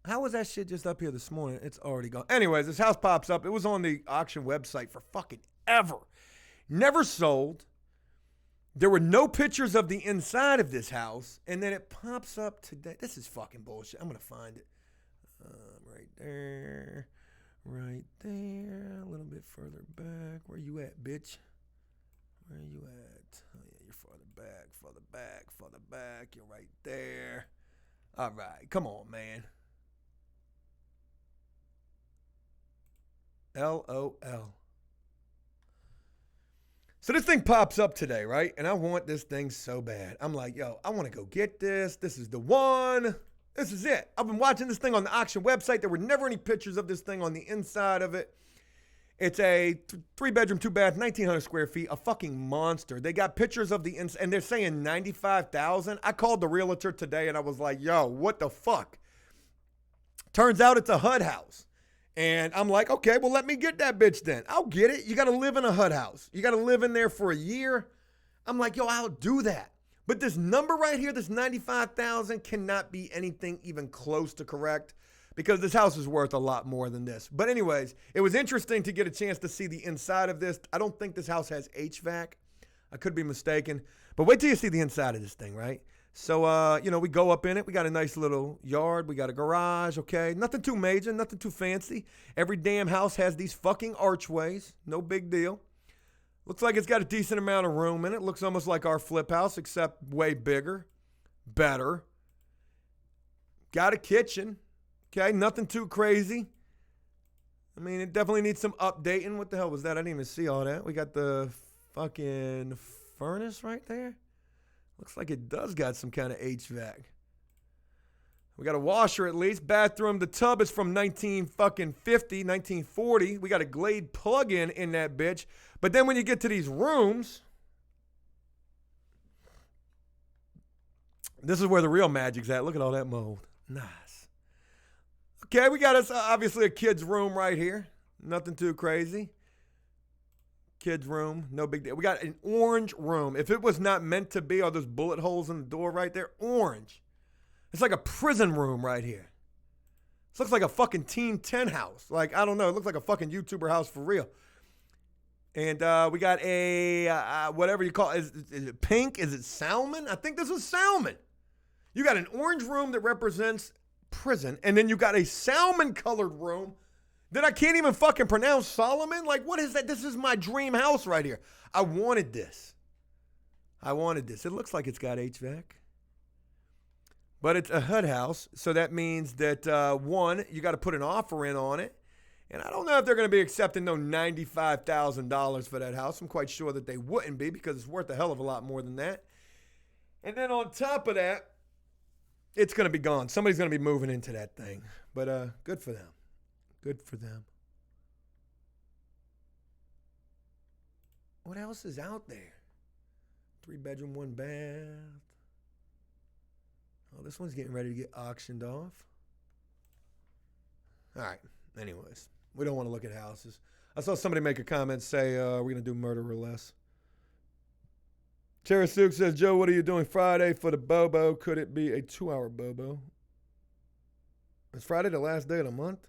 How was that shit just up here this morning? It's already gone. Anyways, this house pops up. It was on the auction website for fucking ever. Never sold. There were no pictures of the inside of this house. And then it pops up today. This is fucking bullshit. I'm going to find it. Right there. Right there. A little bit further back. Where you at, bitch? Where you at? Oh, yeah, you're farther back, farther back, farther back. You're right there. All right. Come on, man. LOL. So this thing pops up today, right? And I want this thing so bad. I'm like, yo, I want to go get this. This is the one. This is it. I've been watching this thing on the auction website. There were never any pictures of this thing on the inside of it. It's a 3-bedroom, 2-bath, 1,900 square feet, a fucking monster. They got pictures of the inside, and they're saying $95,000. I called the realtor today, and I was like, yo, what the fuck? Turns out it's a HUD house. And I'm like, okay, well, let me get that bitch then. I'll get it. You got to live in a HUD house. You got to live in there for a year. I'm like, yo, I'll do that. But this number right here, this $95,000, cannot be anything even close to correct because this house is worth a lot more than this. But anyways, it was interesting to get a chance to see the inside of this. I don't think this house has HVAC. I could be mistaken. But wait till you see the inside of this thing, right? So, we go up in it. We got a nice little yard. We got a garage, okay? Nothing too major, nothing too fancy. Every damn house has these fucking archways. No big deal. Looks like it's got a decent amount of room in it. Looks almost like our flip house, except way bigger, better. Got a kitchen. Okay, nothing too crazy. I mean, it definitely needs some updating. What the hell was that? I didn't even see all that. We got the fucking furnace right there. Looks like it does got some kind of HVAC. We got a washer at least. Bathroom. The tub is from 1940. We got a Glade plug-in in that bitch. But then when you get to these rooms, this is where the real magic's at. Look at all that mold. Nice. Okay, we got us obviously a kid's room right here. Nothing too crazy. Kid's room, no big deal. We got an orange room. If it was not meant to be, all those bullet holes in the door right there, orange. It's like a prison room right here. This looks like a fucking Team 10 house. Like, I don't know. It looks like a fucking YouTuber house for real. And we got a, whatever you call it. Is it pink? Is it salmon? I think this is salmon. You got an orange room that represents prison. And then you got a salmon-colored room that I can't even fucking pronounce. Solomon? Like, what is that? This is my dream house right here. I wanted this. It looks like it's got HVAC. But it's a HUD house, so that means that, one, you got to put an offer in on it. And I don't know if they're going to be accepting no $95,000 for that house. I'm quite sure that they wouldn't be because it's worth a hell of a lot more than that. And then on top of that, it's going to be gone. Somebody's going to be moving into that thing. But good for them. Good for them. What else is out there? 3-bedroom, 1 bath. Oh, this one's getting ready to get auctioned off. All right. Anyways, we don't want to look at houses. I saw somebody make a comment say, we're going to do murder or less. Terrasuk says, Joe, what are you doing Friday for the Bobo? Could it be a 2-hour Bobo? Is Friday the last day of the month?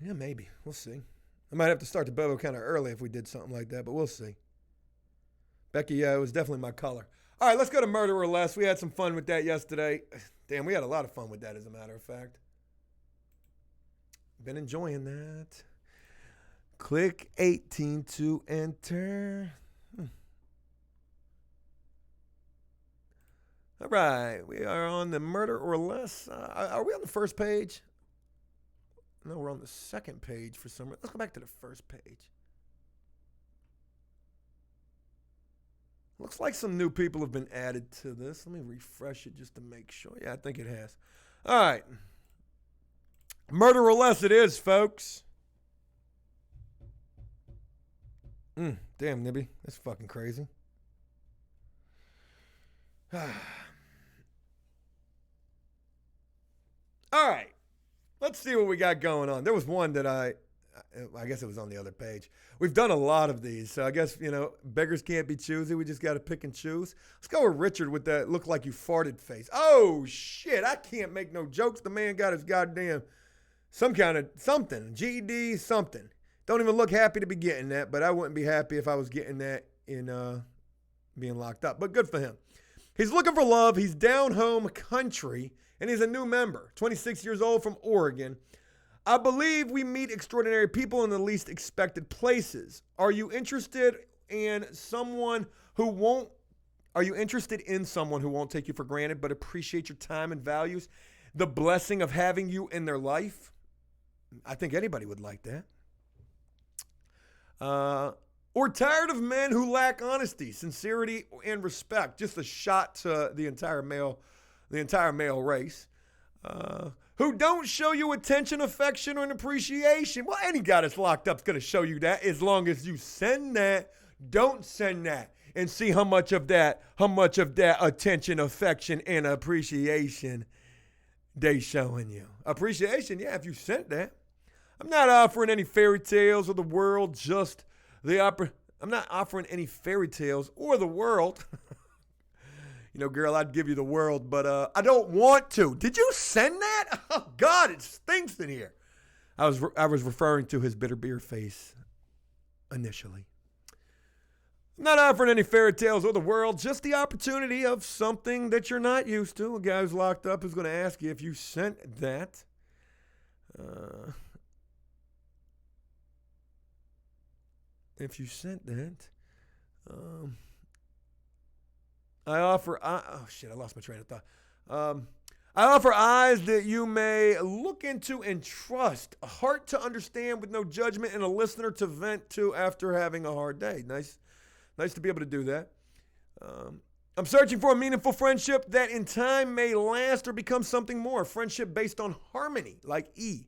Yeah, maybe. We'll see. I might have to start the Bobo kind of early if we did something like that, but we'll see. Becky, yeah, it was definitely my color. All right, let's go to murder or less. We had some fun with that yesterday. Damn, we had a lot of fun with that, as a matter of fact. Been enjoying that. Click 18 to enter. All right, we are on the murder or less. Are we on the first page? No, we're on the second page for some reason. Let's go back to the first page. Looks like some new people have been added to this. Let me refresh it just to make sure. Yeah, I think it has. All right. Murder or less it is, folks. Damn, Nibby. That's fucking crazy. All right. Let's see what we got going on. There was one that I guess it was on the other page. We've done a lot of these, so I guess, beggars can't be choosy. We just got to pick and choose. Let's go with Richard with that look like you farted face. Oh, shit. I can't make no jokes. The man got his goddamn some kind of something, GED something. Don't even look happy to be getting that, but I wouldn't be happy if I was getting that in being locked up. But good for him. He's looking for love. He's down home country, and he's a new member, 26 years old from Oregon. I believe we meet extraordinary people in the least expected places. Are you interested in someone who won't take you for granted but appreciate your time and values the blessing of having you in their life? I think anybody would like that. Or tired of men who lack honesty, sincerity, and respect. Just a shot to the entire male race. Who don't show you attention, affection, or an appreciation. Well, any guy that's locked up is going to show you that as long as you send that, don't send that, and see how much of that attention, affection, and appreciation they showing you. Appreciation, yeah, if you sent that. I'm not offering any fairy tales or the world, just the I'm not offering any fairy tales or the world. Girl, I'd give you the world, but I don't want to. Did you send that? Oh, God, it stinks in here. I was referring to his bitter beer face initially. I'm not offering any fairy tales or the world, just the opportunity of something that you're not used to. A guy who's locked up is going to ask you if you sent that. If you sent that. I lost my train of thought. I offer eyes that you may look into and trust, a heart to understand with no judgment, and a listener to vent to after having a hard day. Nice to be able to do that. I'm searching for a meaningful friendship that in time may last or become something more. A friendship based on harmony, like E.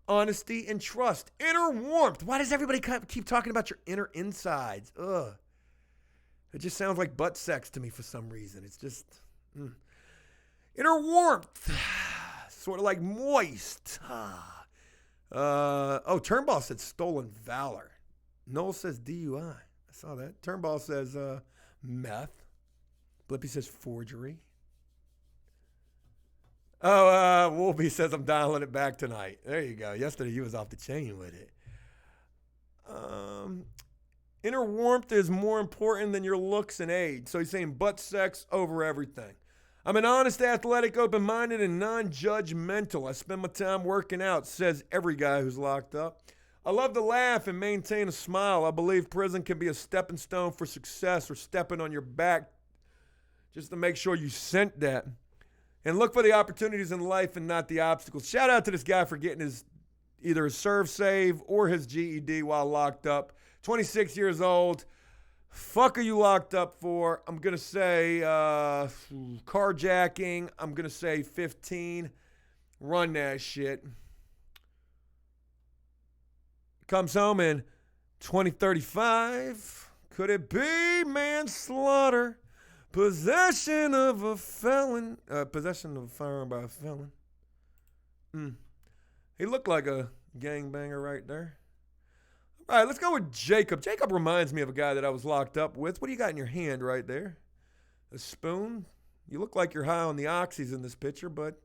Honesty and trust. Inner warmth. Why does everybody keep talking about your inner insides? Ugh. It just sounds like butt sex to me for some reason. It's just inner warmth, sort of like moist. Turnball said stolen valor. Noel says DUI. I saw that. Turnball says meth. Blippy says forgery. Wolby says I'm dialing it back tonight. There you go. Yesterday he was off the chain with it. Inner warmth is more important than your looks and age. So he's saying butt sex over everything. I'm an honest, athletic, open-minded, and non-judgmental. I spend my time working out, says every guy who's locked up. I love to laugh and maintain a smile. I believe prison can be a stepping stone for success or stepping on your back just to make sure you sent that. and look for the opportunities in life and not the obstacles. Shout out to this guy for getting either his serve save or his GED while locked up. 26 years old. Fuck are you locked up for? I'm going to say carjacking. I'm going to say 15. Run that shit. Comes home in 2035. Could it be manslaughter? Possession of a firearm by a felon. He looked like a gangbanger right there. All right, let's go with Jacob. Jacob reminds me of a guy that I was locked up with. What do you got in your hand right there? A spoon? You look like you're high on the oxys in this picture, but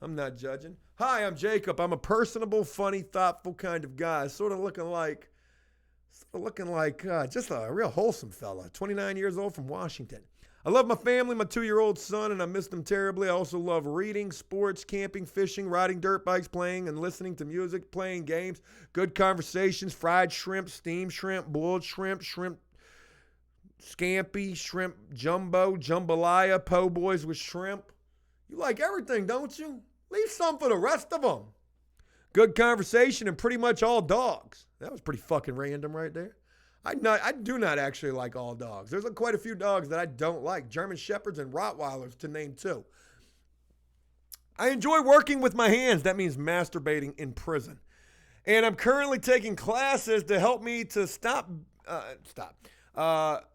I'm not judging. Hi, I'm Jacob. I'm a personable, funny, thoughtful kind of guy. Sort of looking like just a real wholesome fella. 29 years old from Washington. I love my family, my 2-year-old son, and I miss them terribly. I also love reading, sports, camping, fishing, riding dirt bikes, playing and listening to music, playing games, good conversations, fried shrimp, steamed shrimp, boiled shrimp, shrimp scampi, shrimp jumbo, jambalaya, po' boys with shrimp. You like everything, don't you? Leave some for the rest of them. Good conversation and pretty much all dogs. That was pretty fucking random right there. I do not actually like all dogs. There's quite a few dogs that I don't like. German Shepherds and Rottweilers, to name two. I enjoy working with my hands. That means masturbating in prison. And I'm currently taking classes to help me to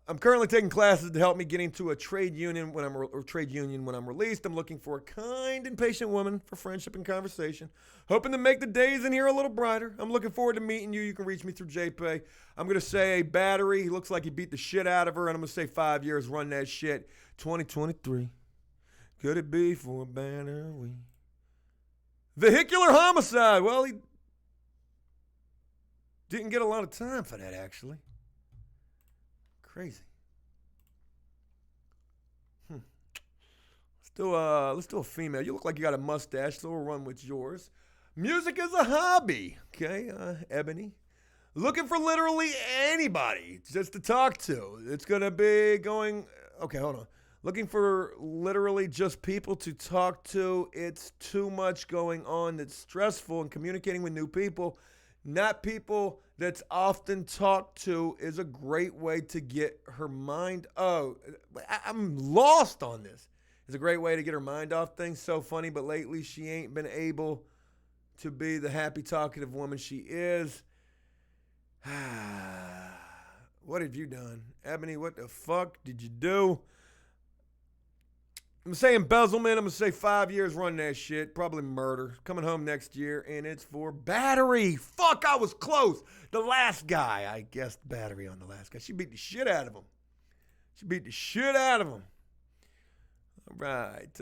I'm currently taking classes to help me get into a trade union when I'm released. I'm looking for a kind and patient woman for friendship and conversation. Hoping to make the days in here a little brighter. I'm looking forward to meeting you. You can reach me through JPay. I'm going to say a battery. He looks like he beat the shit out of her. And I'm going to say 5 years. Run that shit. 2023. Could it be for a battery? Vehicular homicide. Well, he didn't get a lot of time for that, actually. Crazy. Let's do a female. You look like you got a mustache, so we'll run with yours. Music is a hobby. Okay, Ebony. Looking for literally anybody just to talk to. It's going to be going... Okay, hold on. Looking for literally just people to talk to. It's too much going on that's stressful, and communicating with new people, not people that's often talked to, is a great way to get her mind... Oh, I'm lost on this. It's a great way to get her mind off things. So funny, but lately she ain't been able to be the happy, talkative woman she is. What have you done? Ebony, what the fuck did you do? I'm saying embezzlement. I'm going to say 5 years. Run that shit. Probably murder. Coming home next year, and it's for battery. Fuck, I was close. The last guy. I guessed battery on the last guy. She beat the shit out of him. All right.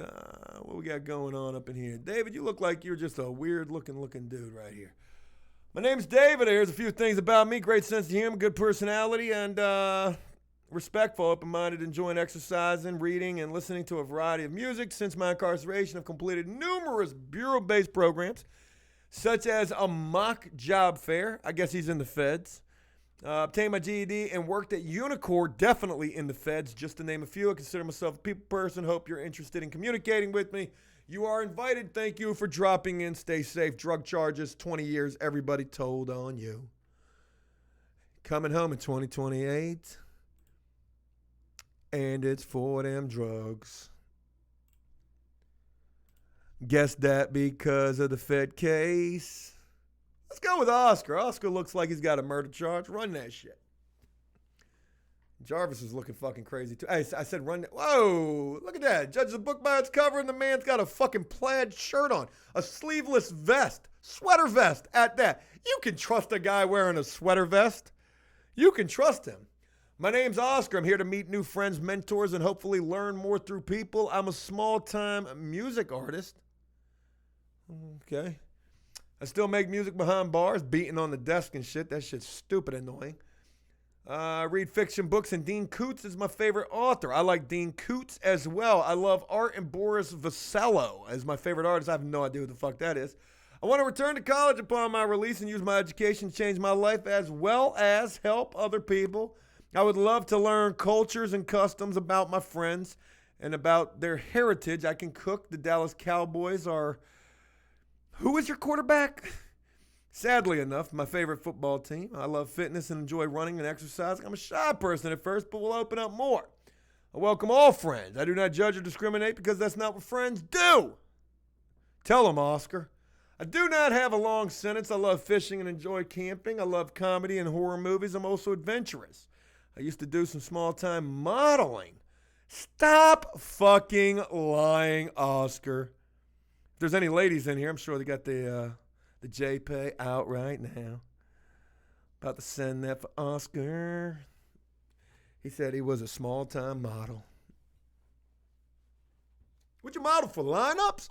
What we got going on up in here? David, you look like you're just a weird looking dude right here. My name's David. Here's a few things about me. Great sense of humor, good personality, and respectful, open-minded, enjoying exercising, reading, and listening to a variety of music. Since my incarceration, I've completed numerous bureau-based programs, such as a mock job fair. I guess he's in the feds. Obtained my GED and worked at Unicor, definitely in the feds, just to name a few. I consider myself a people person. Hope you're interested in communicating with me. You are invited. Thank you for dropping in. Stay safe. Drug charges, 20 years. Everybody told on you. Coming home in 2028. And it's for them drugs. Guess that because of the Fed case. Let's go with Oscar. Oscar looks like he's got a murder charge. Run that shit. Jarvis is looking fucking crazy too. I said run that. Whoa, look at that. Judge the book by its cover, and the man's got a fucking plaid shirt on. A sleeveless vest. Sweater vest at that. You can trust a guy wearing a sweater vest. You can trust him. My name's Oscar. I'm here to meet new friends, mentors, and hopefully learn more through people. I'm a small-time music artist. Okay. I still make music behind bars, beating on the desk and shit. That shit's stupid annoying. I read fiction books, and Dean Koontz is my favorite author. I like Dean Koontz as well. I love art, and Boris Vasello is my favorite artist. I have no idea what the fuck that is. I want to return to college upon my release and use my education to change my life as well as help other people. I would love to learn cultures and customs about my friends and about their heritage. I can cook. The Dallas Cowboys are... Who is your quarterback? Sadly enough, my favorite football team. I love fitness and enjoy running and exercising. I'm a shy person at first, but we'll open up more. I welcome all friends. I do not judge or discriminate because that's not what friends do. Tell them, Oscar. I do not have a long sentence. I love fishing and enjoy camping. I love comedy and horror movies. I'm also adventurous. I used to do some small-time modeling. Stop fucking lying, Oscar. If there's any ladies in here, I'm sure they got the JPay out right now. About to send that for Oscar. He said he was a small-time model. What'd you model for, lineups?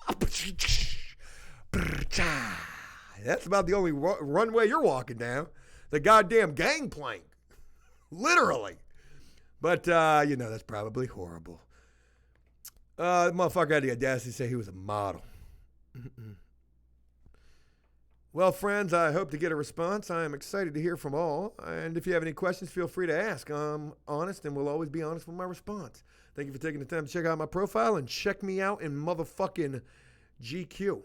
That's about the only runway you're walking down. The goddamn gangplank. Literally. But, that's probably horrible. The motherfucker had the audacity to say he was a model. Well, friends, I hope to get a response. I am excited to hear from all. And if you have any questions, feel free to ask. I'm honest and will always be honest with my response. Thank you for taking the time to check out my profile and check me out in motherfucking GQ.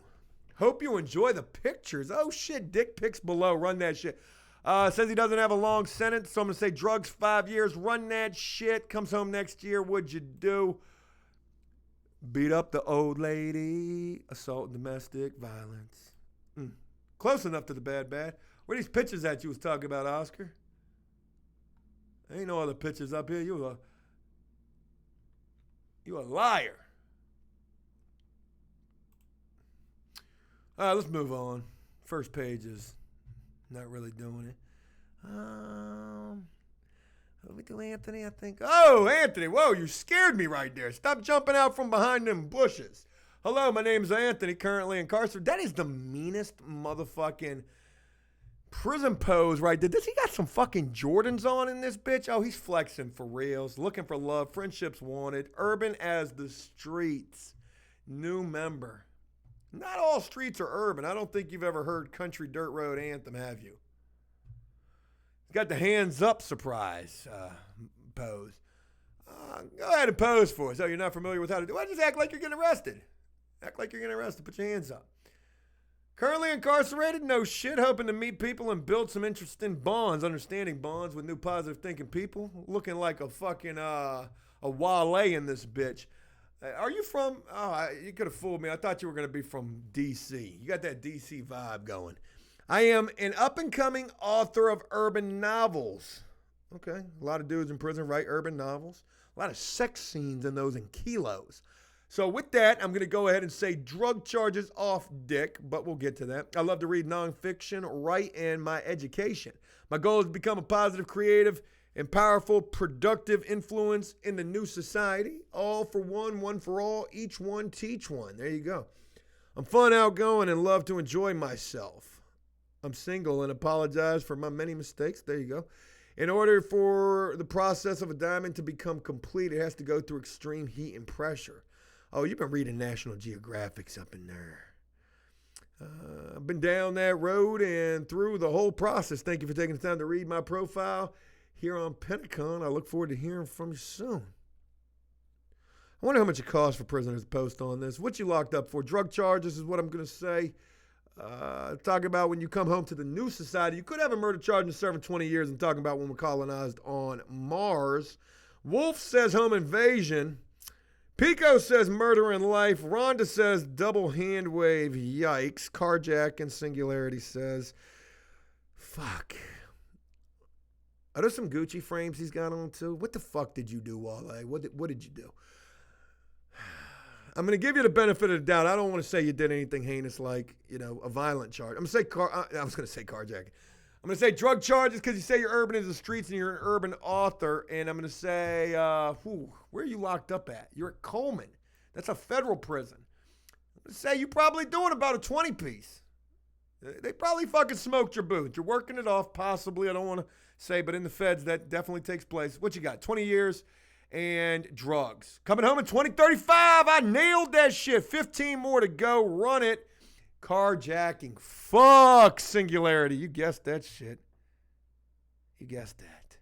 Hope you enjoy the pictures. Oh, shit, dick pics below. Run that shit. Says he doesn't have a long sentence, so I'm going to say drugs 5 years. Run that shit. Comes home next year. What'd you do? Beat up the old lady. Assault and domestic violence. Close enough to the bad. Where are these pictures that you was talking about, Oscar? Ain't no other pictures up here. You a liar. All right, let's move on. First page is not really doing it. Let me do Anthony, I think. Oh, Anthony. Whoa, you scared me right there. Stop jumping out from behind them bushes. Hello, my name's Anthony, currently incarcerated. That is the meanest motherfucking prison pose right there. Does he got some fucking Jordans on in this bitch? Oh, he's flexing for reals. Looking for love. Friendships wanted. Urban as the streets. New member. Not all streets are urban. I don't think you've ever heard Country Dirt Road Anthem, have you? He's got the hands up surprise pose. Go ahead and pose for us. Oh, you're not familiar with how to do it? Why just act like you're getting arrested? Act like you're getting arrested. Put your hands up. Currently incarcerated? No shit. Hoping to meet people and build some interesting bonds, understanding bonds with new positive thinking people. Looking like a fucking a Wale in this bitch. Are you from, you could have fooled me. I thought you were going to be from D.C. You got that D.C. vibe going. I am an up-and-coming author of urban novels. Okay. A lot of dudes in prison write urban novels. A lot of sex scenes in those in kilos. So with that, I'm going to go ahead and say drug charges off dick, but we'll get to that. I love to read nonfiction, write, and my education. My goal is to become a positive, creative, and powerful, productive influence in the new society. All for one for all, each one teach one. There you go. I'm fun, outgoing, and love to enjoy myself. I'm single and apologize for my many mistakes. There you go. In order for the process of a diamond to become complete, it has to go through extreme heat and pressure. Oh, you've been reading National Geographics up in there. I've been down that road and through the whole process. Thank you for taking the time to read my profile here on Pentacon. I look forward to hearing from you soon. I wonder how much it costs for prisoners to post on this. What you locked up for? Drug charges is what I'm going to say. Talking about when you come home to the new society. You could have a murder charge and serving 20 years and talking about when we're colonized on Mars. Wolf says home invasion. Pico says murder in life. Rhonda says double hand wave. Yikes. Carjack and Singularity says, fuck. Are there some Gucci frames he's got on too? What the fuck did you do, Wale? What did you do? I'm going to give you the benefit of the doubt. I don't want to say you did anything heinous like, a violent charge. I'm going to say I was going to say carjacking. I'm going to say drug charges because you say you're urban as the streets and you're an urban author. And I'm going to say, where are you locked up at? You're at Coleman. That's a federal prison. I'm going to say you're probably doing about a 20-piece. They probably fucking smoked your boots. You're working it off, possibly. I don't want to say, but in the feds, that definitely takes place. What you got? 20 years and drugs. Coming home in 2035. I nailed that shit. 15 more to go. Run it. Carjacking. Fuck Singularity. You guessed that shit. You guessed that.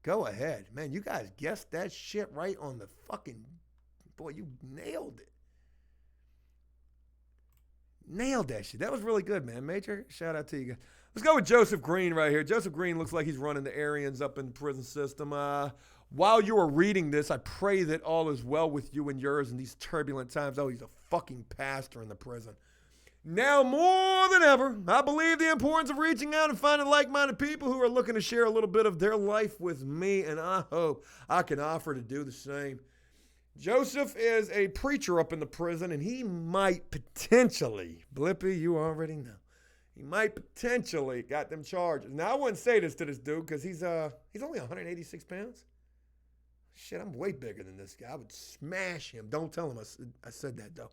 Go ahead. Man, you guys guessed that shit right on the fucking... Boy, you nailed it. Nailed that shit. That was really good, man. Major shout out to you guys. Let's go with Joseph Green right here. Joseph Green looks like he's running the Aryans up in the prison system. While you are reading this, I pray that all is well with you and yours in these turbulent times. Oh, he's a fucking pastor in the prison. Now more than ever, I believe the importance of reaching out and finding like-minded people who are looking to share a little bit of their life with me, and I hope I can offer to do the same. Joseph is a preacher up in the prison, and he might potentially, Blippy, you already know, he might potentially got them charges. Now, I wouldn't say this to this dude because he's only 186 pounds. Shit, I'm way bigger than this guy. I would smash him. Don't tell him I said that, though.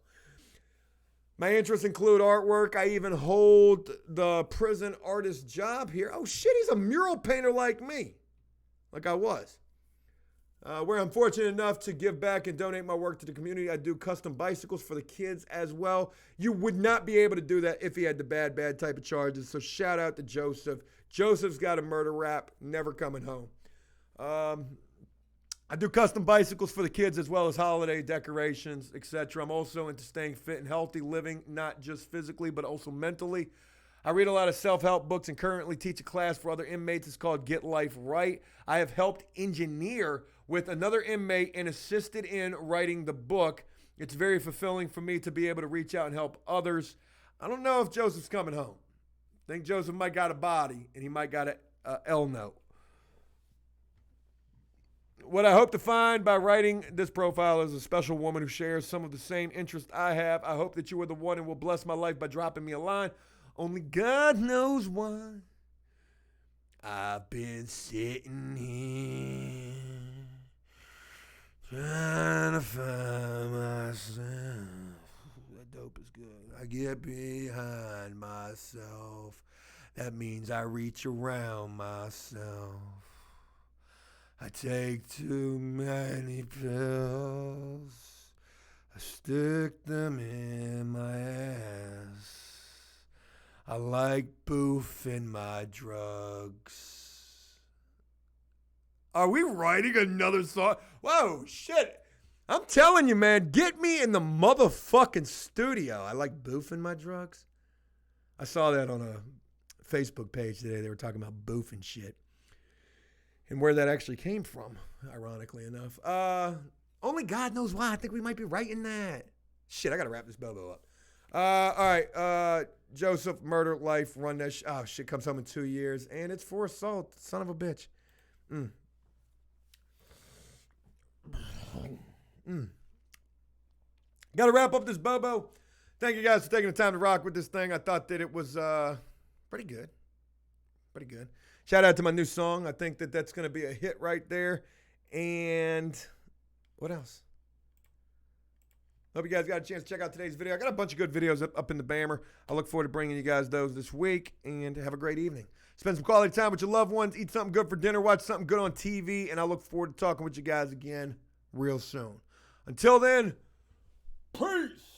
My interests include artwork. I even hold the prison artist job here. Oh, shit, he's a mural painter like me, like I was. Where I'm fortunate enough to give back and donate my work to the community. I do custom bicycles for the kids as well. You would not be able to do that if he had the bad type of charges. So shout out to Joseph. Joseph's got a murder rap, never coming home. I do custom bicycles for the kids as well as holiday decorations, etc. I'm also into staying fit and healthy, living not just physically but also mentally. I read a lot of self-help books and currently teach a class for other inmates. It's called Get Life Right. I have helped engineer with another inmate and assisted in writing the book. It's very fulfilling for me to be able to reach out and help others. I don't know if Joseph's coming home. I think Joseph might got a body and he might got a L note. What I hope to find by writing this profile is a special woman who shares some of the same interests I have. I hope that you are the one and will bless my life by dropping me a line. Only God knows why I've been sitting here trying to find myself. That dope is good. I get behind myself. That means I reach around myself. I take too many pills. I stick them in my ass. I like boofing my drugs. Are we writing another song? Whoa, shit. I'm telling you, man, get me in the motherfucking studio. I like boofing my drugs. I saw that on a Facebook page today. They were talking about boofing shit. And where that actually came from, ironically enough. Only God knows why. I think we might be writing that. Shit, I got to wrap this Bobo up. All right. Joseph, murder, life, run that shit. Oh, shit, comes home in 2 years. And it's for assault. Son of a bitch. Got to wrap up this Bobo. Thank you guys for taking the time to rock with this thing. I thought that it was pretty good. Pretty good. Shout out to my new song. I think that that's going to be a hit right there. And what else? Hope you guys got a chance to check out today's video. I got a bunch of good videos up in the Bammer. I look forward to bringing you guys those this week. And have a great evening. Spend some quality time with your loved ones. Eat something good for dinner. Watch something good on TV. And I look forward to talking with you guys again real soon. Until then, peace.